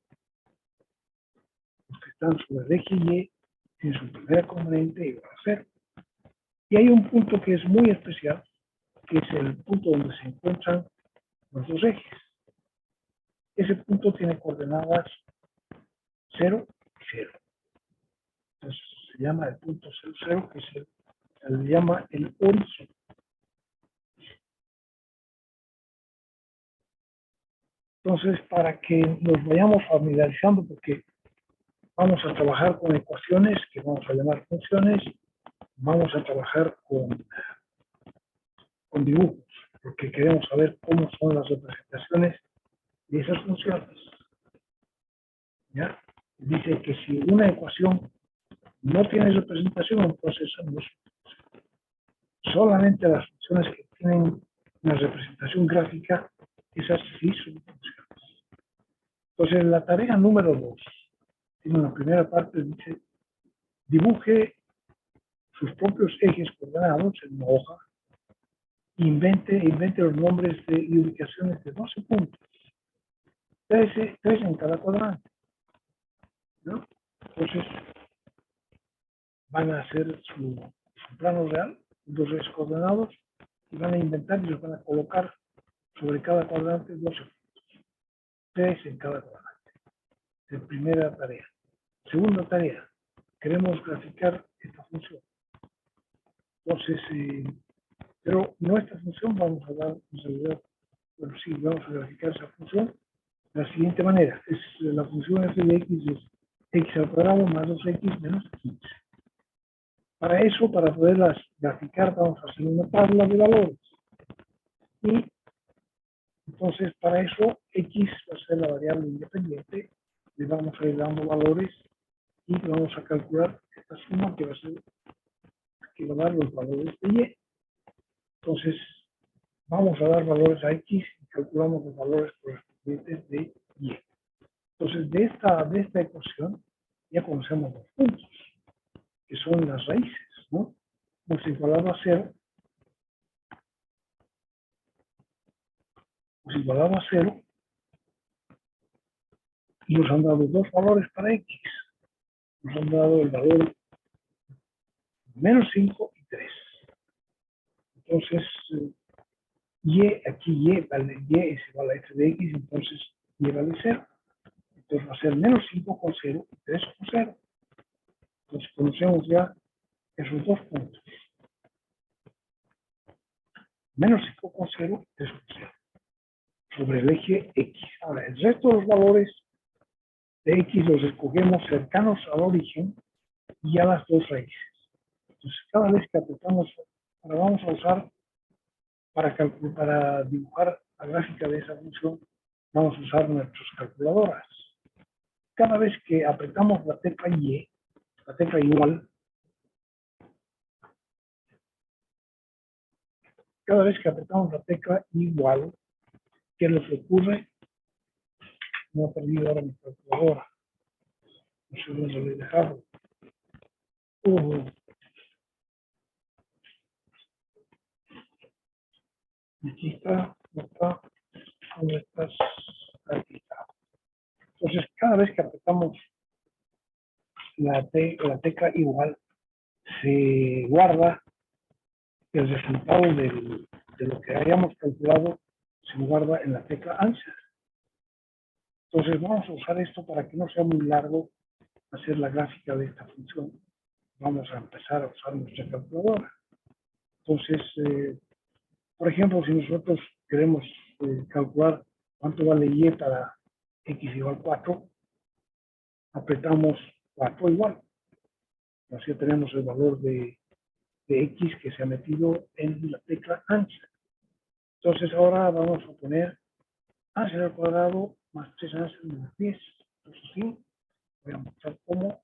Los que están sobre el eje Y tienen su primera componente igual a 0. Y hay un punto que es muy especial, que es el punto donde se encuentran los dos ejes. Ese punto tiene coordenadas 0 y 0. Entonces se llama el punto 0, 0, que se le llama el origen. Entonces, para que nos vayamos familiarizando, porque vamos a trabajar con ecuaciones que vamos a llamar funciones, vamos a trabajar con dibujos, porque queremos saber cómo son las representaciones de esas funciones. ¿Ya? Dice que si una ecuación no tiene representación, entonces solamente las funciones que tienen una representación gráfica, esas sí son funciones. Entonces, la tarea número 2 tiene una primera parte, dice, dibuje sus propios ejes coordenados en una hoja, invente los nombres y ubicaciones de 12 puntos, 3 en cada cuadrante, ¿no? Entonces, van a hacer su plano real, 2 ejes coordenados, y van a inventar y los van a colocar sobre cada cuadrante 12 puntos. 3 en cada cuadrante. Es la primera tarea. Segunda tarea, queremos graficar esta función. Entonces, pero no esta función vamos a dar, bueno, sí, vamos a graficar esa función de la siguiente manera. La función f de x es x al cuadrado más 2x menos 15. Para eso, para poderlas graficar, vamos a hacer una tabla de valores. Y entonces, para eso, x va a ser la variable independiente. Le vamos a ir dando valores y vamos a calcular esta suma que va a ser, que va a dar los valores de y. Entonces, vamos a dar valores a x y calculamos los valores correspondientes de y. Entonces, de esta ecuación ya conocemos los puntos, que son las raíces, ¿no? Pues igualado a 0, pues igualado a 0, y nos han dado dos valores para x. Nos han dado el valor menos 5 y 3. Entonces, y, aquí y vale, y es igual a f de x, entonces y vale 0. Entonces va a ser menos 5 con 0 y 3 con 0. Entonces conocemos ya esos dos puntos. Menos 5 con 0 y 3 con 0. Sobre el eje x. Ahora, el resto de los valores de x los escogemos cercanos al origen y a las dos raíces. Entonces, cada vez que apretamos, ahora vamos a usar para dibujar la gráfica de esa función, vamos a usar nuestras calculadoras. Cada vez que apretamos la tecla Y, la tecla igual, cada vez que apretamos la tecla igual, ¿qué es lo que ocurre? No he perdido ahora mi calculadora. No sé dónde lo he dejado. Aquí está, no está, ¿dónde estás? Aquí está. Entonces, cada vez que apretamos la tecla igual, se guarda el resultado de lo que hayamos calculado, se guarda en la tecla answer. Entonces, vamos a usar esto para que no sea muy largo hacer la gráfica de esta función. Vamos a empezar a usar nuestra calculadora. Entonces, por ejemplo, si nosotros queremos calcular cuánto vale y para x igual 4, apretamos 4 igual. Así tenemos el valor de x que se ha metido en la tecla answer. Entonces ahora vamos a poner answer al cuadrado más 3 answer menos 10. Entonces sí, voy a mostrar cómo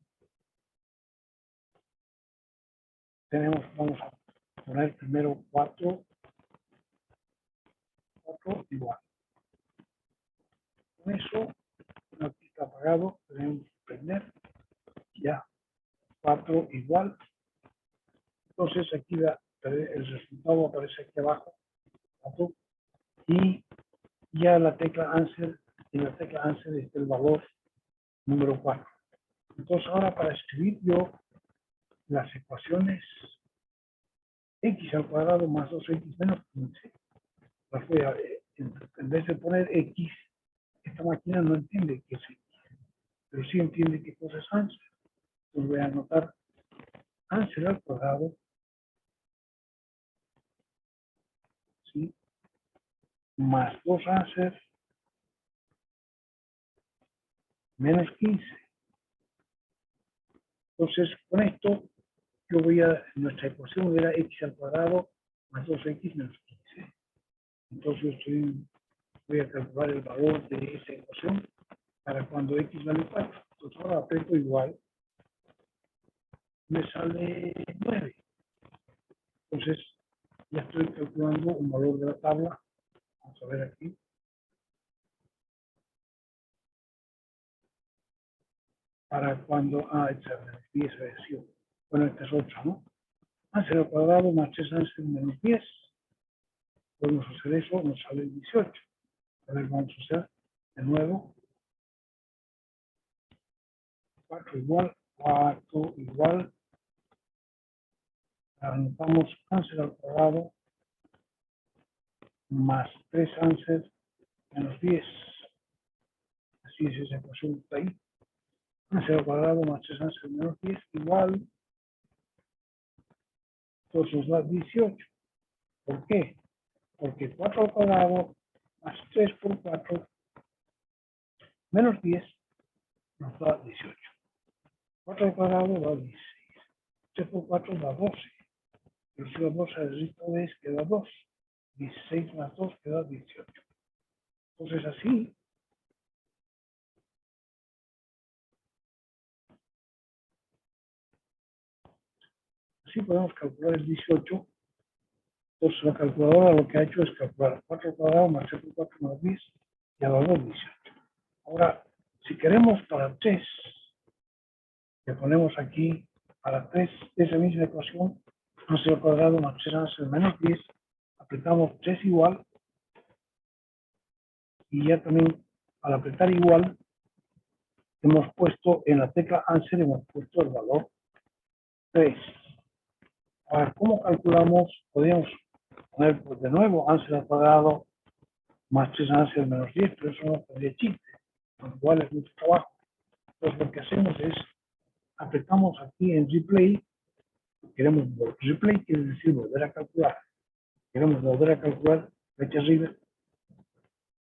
vamos a poner primero 4 igual. Con eso, aquí está apagado, tenemos que prender, ya, 4 igual. Entonces aquí el resultado aparece aquí abajo, 4, y ya en la tecla answer está el valor número 4. Entonces ahora para escribir yo las ecuaciones x al cuadrado más 2x menos 15, las voy a, en vez de poner x, esta máquina no entiende qué es x, pero sí entiende qué cosa es answer. Entonces voy a anotar answer al cuadrado, ¿sí? Más 2 answer menos 15. Entonces con esto yo nuestra ecuación era x al cuadrado más 2x menos 15. Entonces voy a calcular el valor de esa ecuación para cuando x vale 4. Entonces ahora aprieto igual, me sale 9. Entonces ya estoy calculando un valor de la tabla. Vamos a ver aquí. Para cuando, esta menos 10 versión. Bueno, esta es 8, ¿no? Answer al cuadrado más 3 answer menos 10. Podemos hacer eso, nos sale 18. A ver, vamos a hacer de nuevo. 4 igual, 4 igual. Anotamos answer al cuadrado más 3 answer menos 10. si es esa ecuación que está ahí. 0 al cuadrado más 3 menos 10 igual, entonces nos da 18. ¿Por qué? Porque 4 al cuadrado más 3 por 4 menos 10 nos da 18. 4 al cuadrado da 16. 3 por 4 da 12. Pero si la 2 al resto de queda 2. 16 más 2 queda 18. Entonces así podemos calcular el 18. Entonces la calculadora lo que ha hecho es calcular 4 al cuadrado más 3 por 4 más 10 y a la 2 18. Ahora, si queremos para 3, le ponemos aquí para 3 esa misma ecuación, 11 al cuadrado más 3 menos 10, apretamos 3 igual y ya también al apretar igual hemos puesto en la tecla answer, hemos puesto el valor 3. Ahora, ¿cómo calculamos? Podríamos poner pues, de nuevo answer al cuadrado más 3 answer menos 10, pero eso no podría chiste, igual es mucho trabajo. Entonces lo que hacemos es, apretamos aquí en replay, queremos replay quiere decir volver a calcular, queremos volver a calcular flecha arriba,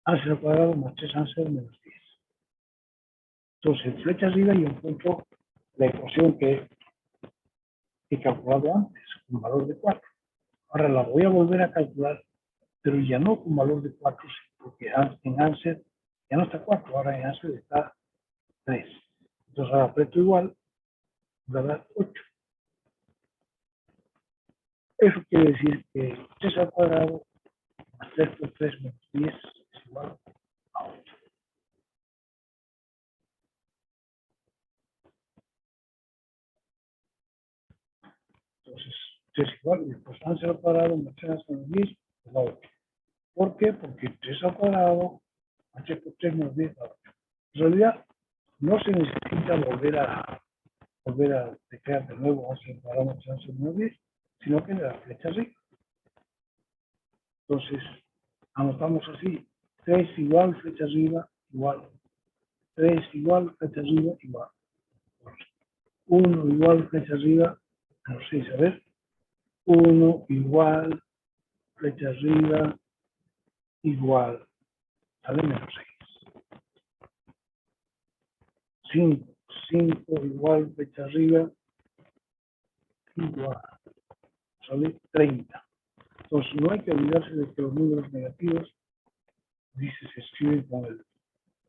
answer al cuadrado más 3 answer menos 10. Entonces, flecha arriba yo encuentro la ecuación que he calculado antes, con valor de 4. Ahora la voy a volver a calcular, pero ya no con valor de 4, porque en answer ya no está 4, ahora en answer está 3. Entonces ahora aprieto igual, va a dar 8. Eso quiere decir que 3 al cuadrado más 3 por 3 menos 10 es igual a 8. Entonces, 3 igual, y después answer al cuadrado más 3 menos 10 es 8. ¿Por qué? Porque 3 al cuadrado más 3 por 3 menos 10 da 8. En realidad, no se necesita volver a teclear de nuevo answer al cuadrado más 3 menos 10, sino que le da flecha arriba. Entonces, anotamos así, 3 igual, flecha arriba, igual. 3 igual, flecha arriba, igual. 1 igual, flecha arriba, menos 6, a ver. 1 igual, flecha arriba, igual. Sale menos 6. 5 igual, flecha arriba, igual. Sale 30. Entonces, no hay que olvidarse de que los números negativos, dice, se escriben con el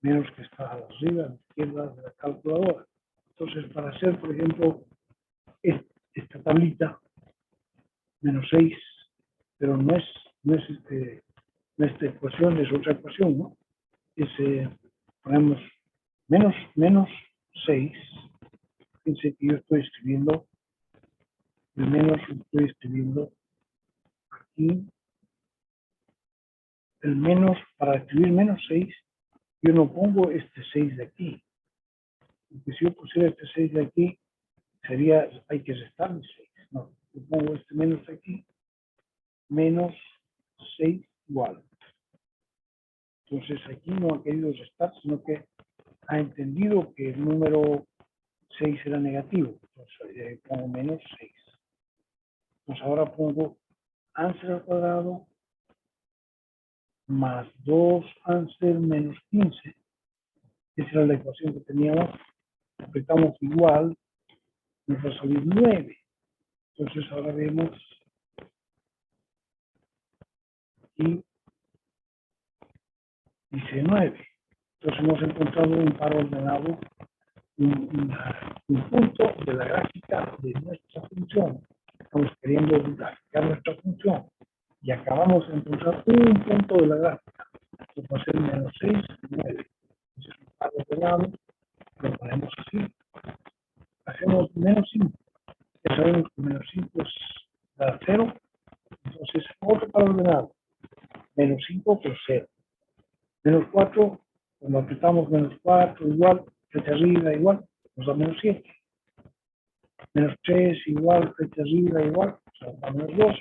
menos que está arriba, a la izquierda de la calculadora. Entonces, para hacer, por ejemplo, esta tablita, menos 6, pero no es esta ecuación, es otra ecuación, ¿no? Ponemos menos 6. Fíjense que yo estoy escribiendo, el menos lo estoy escribiendo aquí. El menos, para escribir menos 6, yo no pongo este 6 de aquí. Porque si yo pusiera este 6 de aquí, hay que restarle 6. No, yo pongo este menos de aquí, menos 6 igual. Entonces aquí no ha querido restar, sino que ha entendido que el número 6 era negativo. Entonces pongo menos 6. Entonces ahora pongo answer al cuadrado más 2 answer menos 15. Esa era la ecuación que teníamos. Apretamos igual, nos va a salir 9. Entonces ahora vemos aquí dice 9. Entonces hemos encontrado un par ordenado, un punto de la gráfica de nuestra función. Estamos queriendo graficar nuestra función y acabamos de encontrar un punto de la gráfica. Esto va a ser menos 6, 9. Entonces un par ordenado, lo ponemos así. Hacemos menos 5. Ya sabemos que menos 5 es 0. Entonces otro par ordenado. Menos 5 por 0. Menos 4, cuando apretamos menos 4 igual, flecha arriba igual, nos da menos 7. Menos 3 igual, flecha arriba igual, nos da menos 12.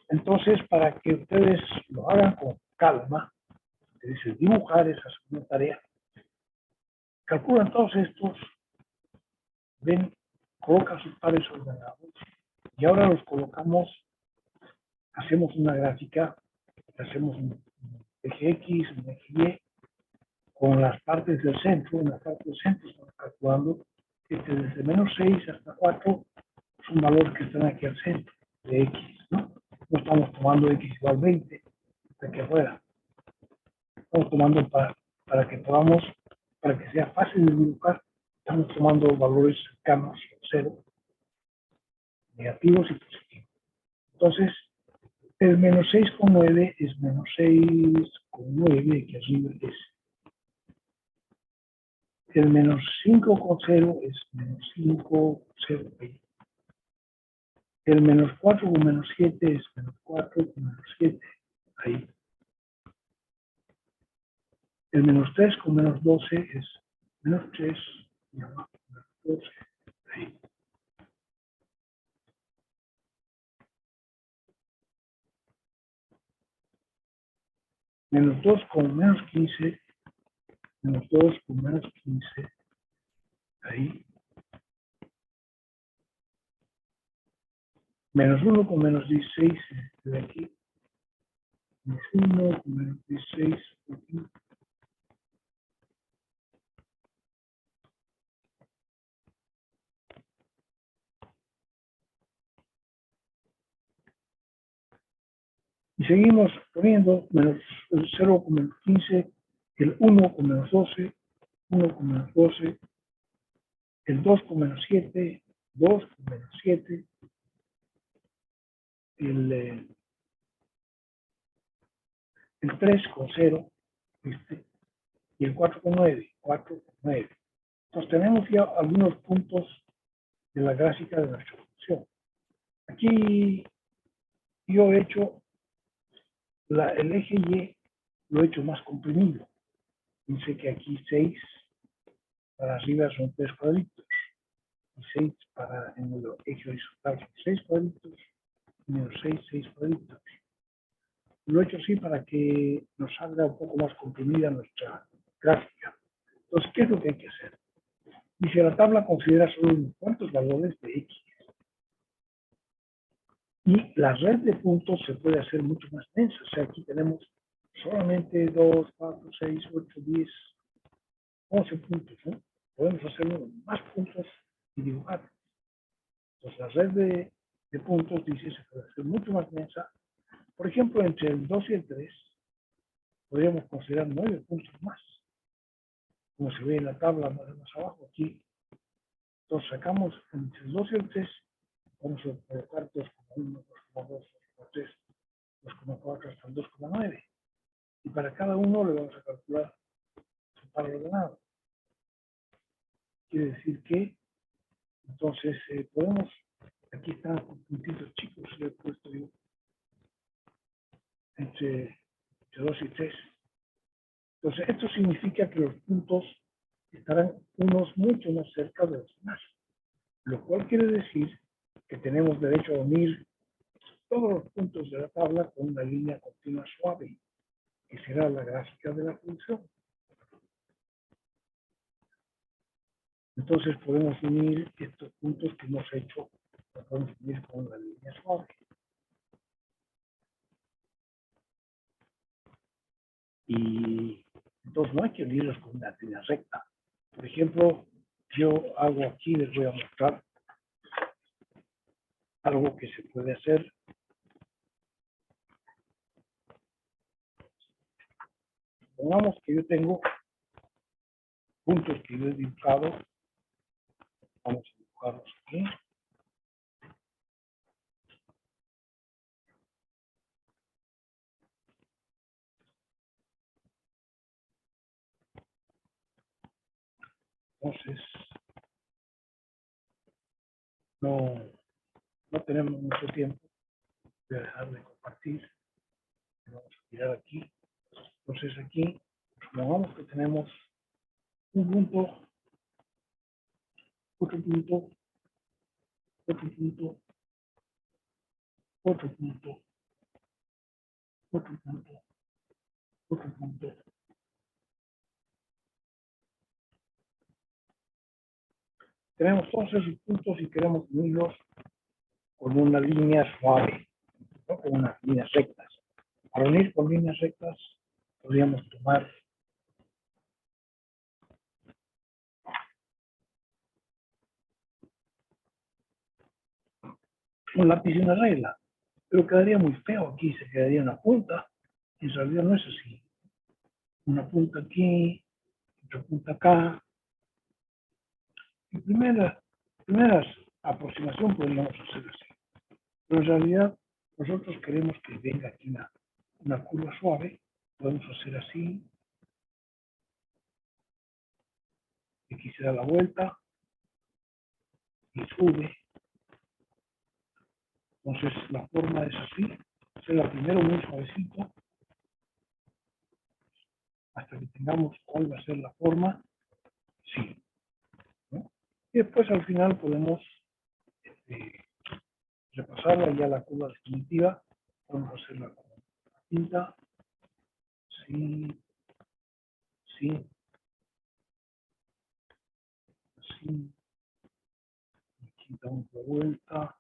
Entonces, para que ustedes lo hagan con calma, es decir, dibujar esa segunda tarea, calculan todos estos, ven, colocan sus pares ordenados y ahora los colocamos, hacemos una gráfica, hacemos un eje X, un eje Y, con las partes del centro. En la parte del centro estamos calculando que desde menos 6 hasta 4 son valores que están aquí al centro de X, ¿no? No estamos tomando X igual 20 de aquí afuera. Estamos tomando para que podamos, para que sea fácil de dibujar, estamos tomando valores cercanos a 0, negativos y positivos. Entonces, el menos 6,9 es menos 6,9, aquí arriba es. El menos 5,0 es menos 5,0. El menos 4 con menos 7 es menos 4 con menos 7. Ahí. El menos 3 con menos 12 es menos 3 y abajo menos 12. Ahí. Menos 2 con menos 15. Menos 2 con menos 15. Ahí. Menos 1 con menos 16 de aquí. Menos 1 con menos 16 de aquí. Y seguimos poniendo menos el 0 con menos 15, el 1 con menos 12, 1 con menos 12, el 2 con menos 7, 2 con menos 7, el 3 con 0, y el 4 con 9, 4 con 9. Entonces tenemos ya algunos puntos de la gráfica de nuestra función. Aquí yo he hecho el eje Y, lo he hecho más comprimido. Dice que aquí 6 para arriba son 3 cuadritos. Y 6 para en el eje horizontal son 6 cuadritos. Menos 6, 6 cuadritos. Lo he hecho así para que nos salga un poco más comprimida nuestra gráfica. Entonces, ¿qué es lo que hay que hacer? Dice, la tabla considera solo unos cuantos valores de X. Y la red de puntos se puede hacer mucho más densa. O sea, aquí tenemos solamente 2, 4, 6, 8, 10, 11 puntos, ¿no? Podemos hacer más puntos y dibujar. Entonces, la red de puntos, dice, se puede hacer mucho más densa. Por ejemplo, entre el 2 y el 3, podríamos considerar 9 puntos más. Como se ve en la tabla más abajo, aquí. Entonces, sacamos entre el 2 y el 3, vamos a colocar 2,1, 2,2, 2,3, 2,4 hasta el 2,9. Y para cada uno le vamos a calcular su par ordenado. Quiere decir que, entonces, podemos, aquí están con puntitos chicos, le he puesto yo, entre 2 y 3. Entonces, esto significa que los puntos estarán unos mucho más cerca de los demás, lo cual quiere decir que tenemos derecho a unir todos los puntos de la tabla con una línea continua suave, que será la gráfica de la función. Entonces podemos unir estos puntos que hemos hecho, los podemos unir con una línea suave. Y entonces no hay que unirlos con una línea recta. Por ejemplo, yo hago aquí, les voy a mostrar algo que se puede hacer. Supongamos que yo tengo puntos que yo he dibujado. Vamos a dibujarlos aquí. Entonces, no tenemos mucho tiempo. Voy a dejar de compartir. Vamos a tirar aquí. Entonces aquí, supongamos que tenemos un punto, otro punto, otro punto, otro punto, otro punto, otro punto. Tenemos todos esos puntos y queremos unirlos con una línea suave, ¿no? Con unas líneas rectas. Para unir con líneas rectas podríamos tomar un lápiz y una regla, pero quedaría muy feo aquí, se quedaría una punta, y en realidad no es así. Una punta aquí, otra punta acá. En primeras aproximación podríamos hacer así, pero en realidad nosotros queremos que venga aquí una curva suave, podemos hacer así, y aquí se da la vuelta y sube. Entonces la forma es así, hacerla primero muy suavecito, hasta que tengamos cuál va a ser la forma, sí, ¿no? Y después al final podemos repasarla ya la curva definitiva, podemos hacerla con la tinta, sí, sí, así, aquí damos la vuelta,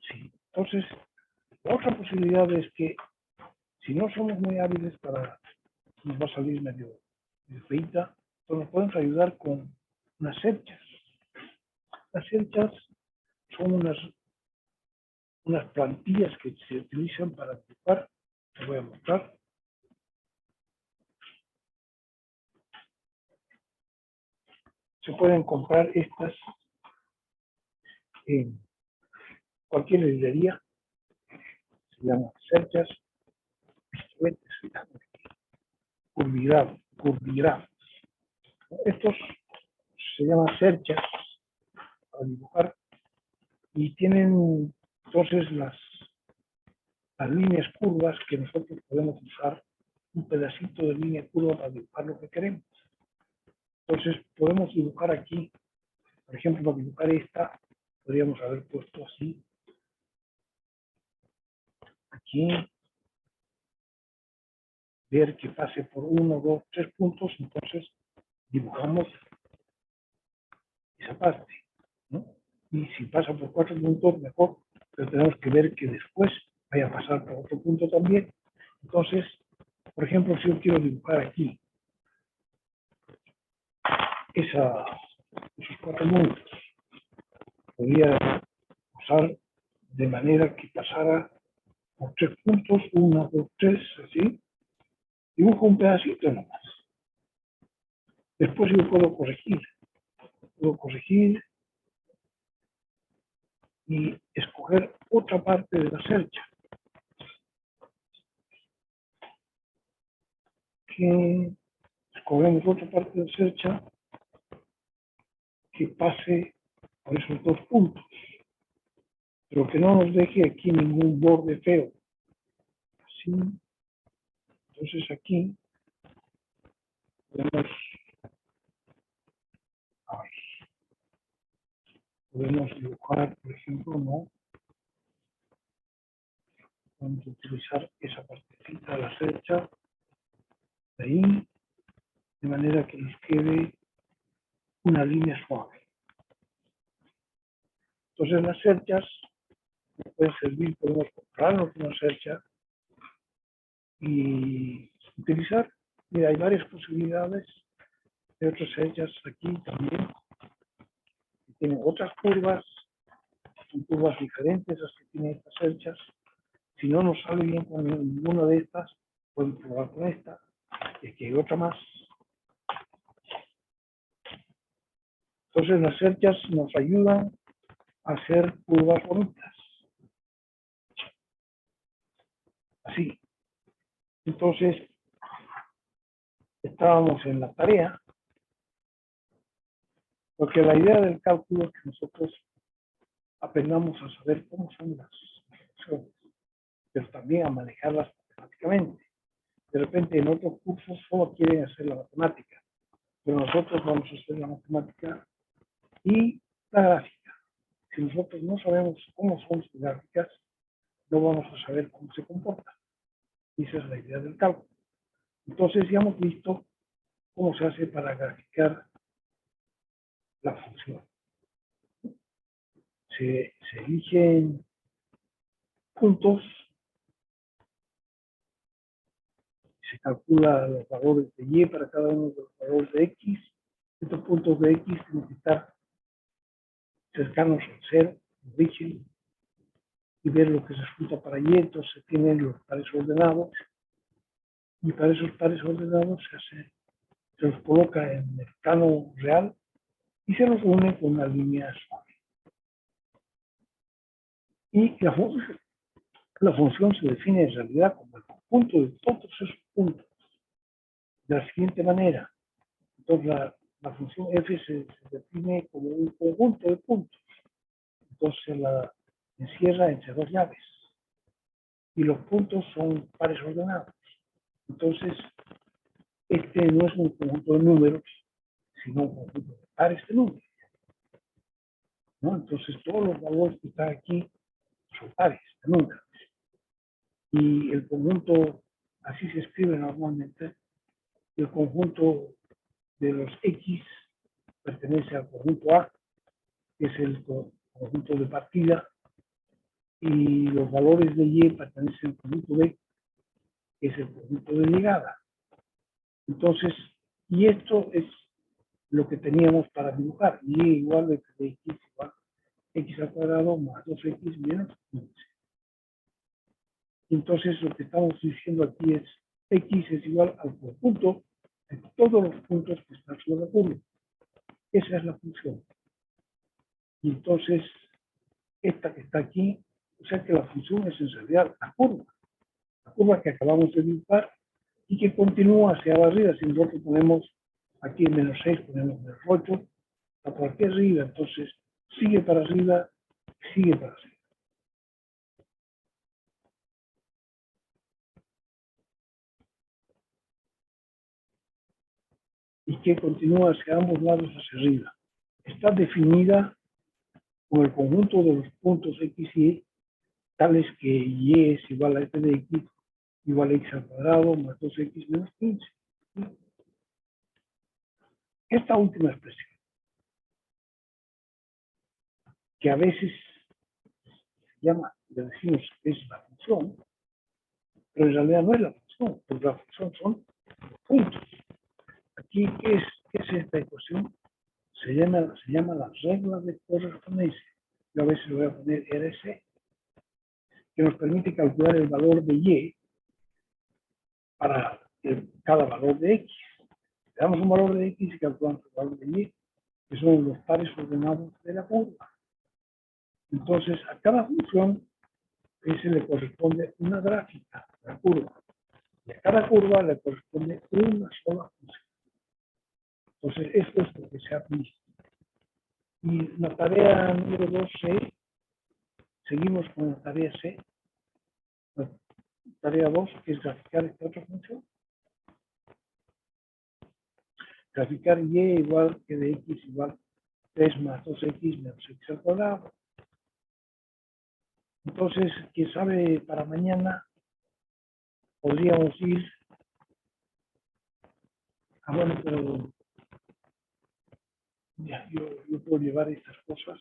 sí. Entonces, la otra posibilidad es que si no somos muy hábiles nos va a salir medio feita, pues nos podemos ayudar con unas cerchas. Las cerchas son unas plantillas que se utilizan para dibujar. Te voy a mostrar. Se pueden comprar estas en cualquier librería. Se llaman cerchas, curvigrafos. Estos se llaman cerchas para dibujar y tienen entonces las líneas curvas que nosotros podemos usar un pedacito de línea curva para dibujar lo que queremos. Entonces podemos dibujar aquí, por ejemplo, para dibujar esta, podríamos haber puesto así, aquí, ver que pase por 1, 2, 3 puntos, entonces dibujamos esa parte, ¿no? Y si pasa por 4 puntos, mejor, pero tenemos que ver que después vaya a pasar por otro punto también. Entonces, por ejemplo, si yo quiero dibujar aquí esos 4 puntos, podría usar de manera que pasara por 3 puntos, 1, 2, 3, así, dibujo un pedacito nomás. Después yo puedo corregir y escoger otra parte de la cercha. Que escogemos otra parte de la cercha que pase por esos 2 puntos, pero que no nos deje aquí ningún borde feo. Así. Entonces aquí podemos dibujar, por ejemplo, ¿no? Vamos a utilizar esa partecita de la cercha de ahí, de manera que nos quede una línea suave. Entonces las cerchas nos pueden servir, podemos comprarnos una cercha y utilizar. Mira, hay varias posibilidades de otras cerchas aquí también. Tienen otras curvas, son curvas diferentes a las que tienen estas cerchas. Si no nos sale bien con ninguna de estas, pueden probar con esta. Y aquí hay otra más. Entonces las cerchas nos ayudan a hacer curvas bonitas. Así. Entonces, estábamos en la tarea, porque la idea del cálculo es que nosotros aprendamos a saber cómo son las funciones, pero también a manejarlas matemáticamente. De repente en otros cursos solo quieren hacer la matemática, pero nosotros vamos a hacer la matemática y la gráfica. Si nosotros no sabemos cómo son sus gráficas, no vamos a saber cómo se comporta. Esa es la idea del cálculo. Entonces ya hemos visto cómo se hace para graficar la función. Se eligen puntos, se calcula los valores de y para cada uno de los valores de x. Estos puntos de x tienen que estar cercanos al cero, origen, y ver lo que se resulta para y. Entonces se tienen los pares ordenados, y para esos pares ordenados se los coloca en el plano real y se los une con una línea suave. Y la función se define en realidad como el conjunto de todos esos puntos de la siguiente manera. Entonces la función f se define como un conjunto de puntos. Entonces se la encierra entre dos llaves. Y los puntos son pares ordenados. Entonces, este no es un conjunto de números, sino un conjunto de pares de números, ¿no? Entonces, todos los valores que están aquí son pares de números. Y el conjunto, así se escribe normalmente, el conjunto de los X pertenece al conjunto A, que es el conjunto de partida, y los valores de Y pertenecen al conjunto B, que es el conjunto de llegada. Entonces, y esto es lo que teníamos para dibujar. Y igual de x igual x al cuadrado más 2x menos 15. Entonces, lo que estamos diciendo aquí es x es igual al conjunto de todos los puntos que están sobre la curva. Esa es la función. Y entonces, esta que está aquí, o sea que la función es en realidad la curva que acabamos de dibujar y que continúa hacia arriba. Si nosotros ponemos aquí en menos 6, ponemos menos 8, a por aquí arriba, entonces sigue para arriba, sigue para arriba. Y que continúa hacia ambos lados hacia arriba. Está definida con el conjunto de los puntos x y y, tales que y es igual a f de x igual a x al cuadrado más 2x menos 15. Esta última expresión, que a veces se llama, le decimos que es la función, pero en realidad no es la función, porque la función son puntos. Aquí, ¿qué es esta ecuación? Se llama la regla de correspondencia. Yo a veces le voy a poner RC, que nos permite calcular el valor de y para cada valor de x. Le damos un valor de x y calculamos el valor de y, que son los pares ordenados de la curva. Entonces, a cada función se le corresponde una gráfica de la curva. Y a cada curva le corresponde una sola función. Entonces, esto es lo que se ha visto. Y la tarea número 2C, seguimos con la tarea C. La tarea 2, que es graficar esta otra función. Graficar y igual que de x igual 3 más 2x menos x al cuadrado. Entonces, quién sabe, para mañana podríamos ir a, bueno, pero ya, yo puedo llevar estas cosas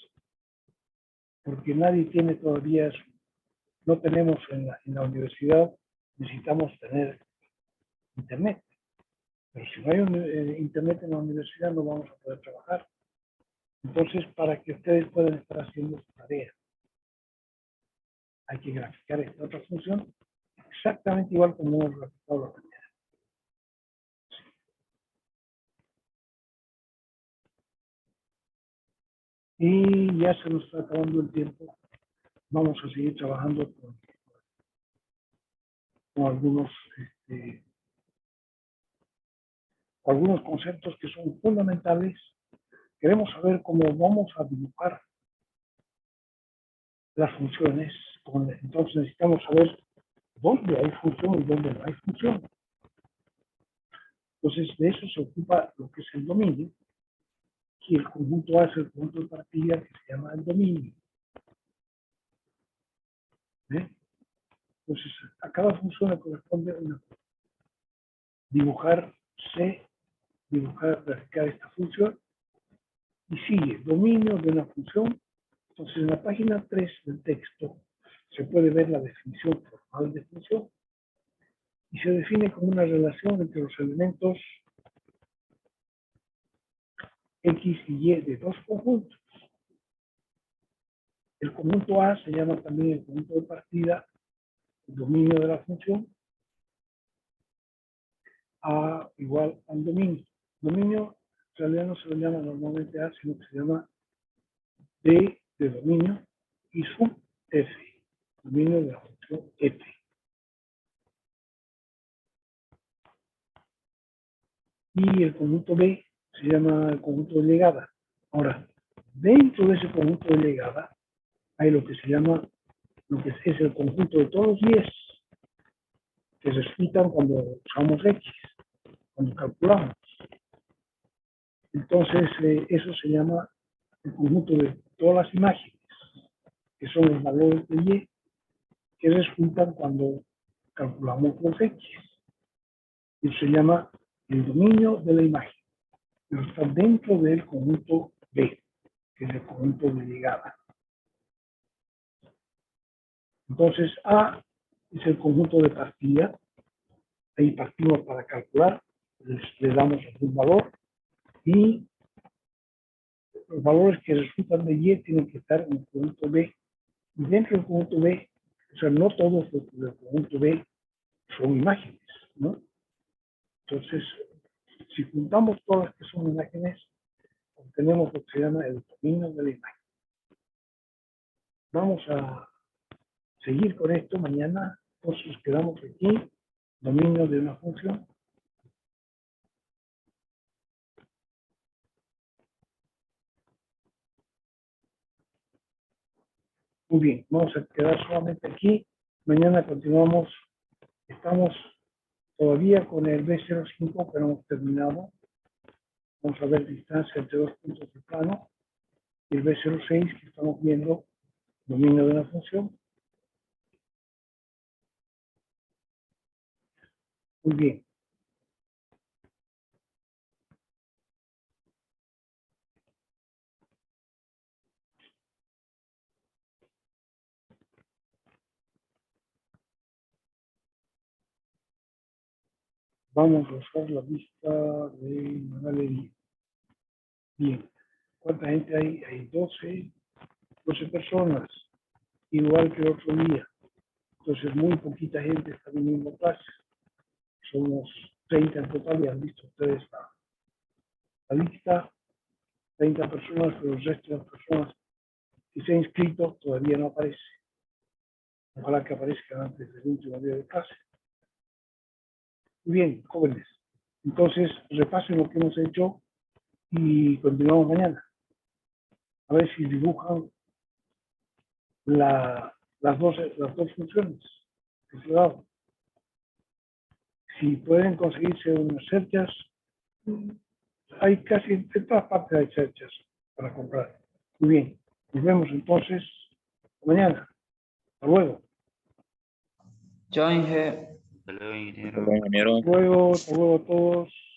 porque nadie tiene todavía eso. No tenemos en la universidad, necesitamos tener internet. Pero si no hay internet en la universidad no vamos a poder trabajar. Entonces, para que ustedes puedan estar haciendo su tarea, hay que graficar esta otra función exactamente igual como hemos graficado la primera. Y ya se nos está acabando el tiempo. Vamos a seguir trabajando con algunos conceptos que son fundamentales. Queremos saber cómo vamos a dibujar las funciones. Entonces necesitamos saber dónde hay función y dónde no hay función. Entonces de eso se ocupa lo que es el dominio. Y el conjunto A es el conjunto de partida que se llama el dominio. ¿Eh? Entonces, a cada función le corresponde una dibujar C, graficar esta función, y sigue dominio de una función. Entonces, en la página 3 del texto se puede ver la definición formal de función y se define como una relación entre los elementos X y Y de dos conjuntos. El conjunto A se llama también el conjunto de partida, el dominio de la función, A igual al dominio. Dominio en realidad no se lo llama normalmente A, sino que se llama D de dominio y sub F, dominio de la función F. Y el conjunto B se llama el conjunto de llegada. Ahora, dentro de ese conjunto de llegada hay lo que se llama, lo que es el conjunto de todos los 10 que se explican cuando usamos X, cuando calculamos. Entonces, eso se llama el conjunto de todas las imágenes, que son los valores de Y, que resultan cuando calculamos los X. Eso se llama el dominio de la imagen, pero está dentro del conjunto B, que es el conjunto de llegada. Entonces, A es el conjunto de partida. Ahí partimos para calcular, le damos un valor y los valores que resultan de Y tienen que estar en el conjunto B. Y dentro del conjunto B, o sea, no todos los del conjunto B son imágenes, ¿no? Entonces, si juntamos todas las que son imágenes, obtenemos lo que se llama el dominio de la imagen. Vamos a seguir con esto mañana. Entonces, quedamos aquí, dominio de una función. Muy bien, vamos a quedar solamente aquí. Mañana continuamos. Estamos todavía con el B05, pero hemos terminado. Vamos a ver distancia entre dos puntos de plano. Y el B06 que estamos viendo, dominio de una función. Muy bien. Vamos a usar la vista de la galería. Bien. ¿Cuánta gente hay? Hay 12 personas, igual que el otro día. Entonces, muy poquita gente está viniendo a clase. Somos 30 en total y han visto ustedes la lista. 30 personas, pero el resto de las personas que se han inscrito todavía no aparece. Ojalá que aparezcan antes del último día de clase. Muy bien, jóvenes. Entonces, repasen lo que hemos hecho y continuamos mañana. A ver si dibujan las dos funciones que se dan. Si pueden conseguirse unas cerchas, hay casi en todas partes hay cerchas para comprar. Muy bien, nos vemos entonces mañana. Hasta luego. Chao, Inge. Hasta luego, ingeniero. Hasta luego a todos.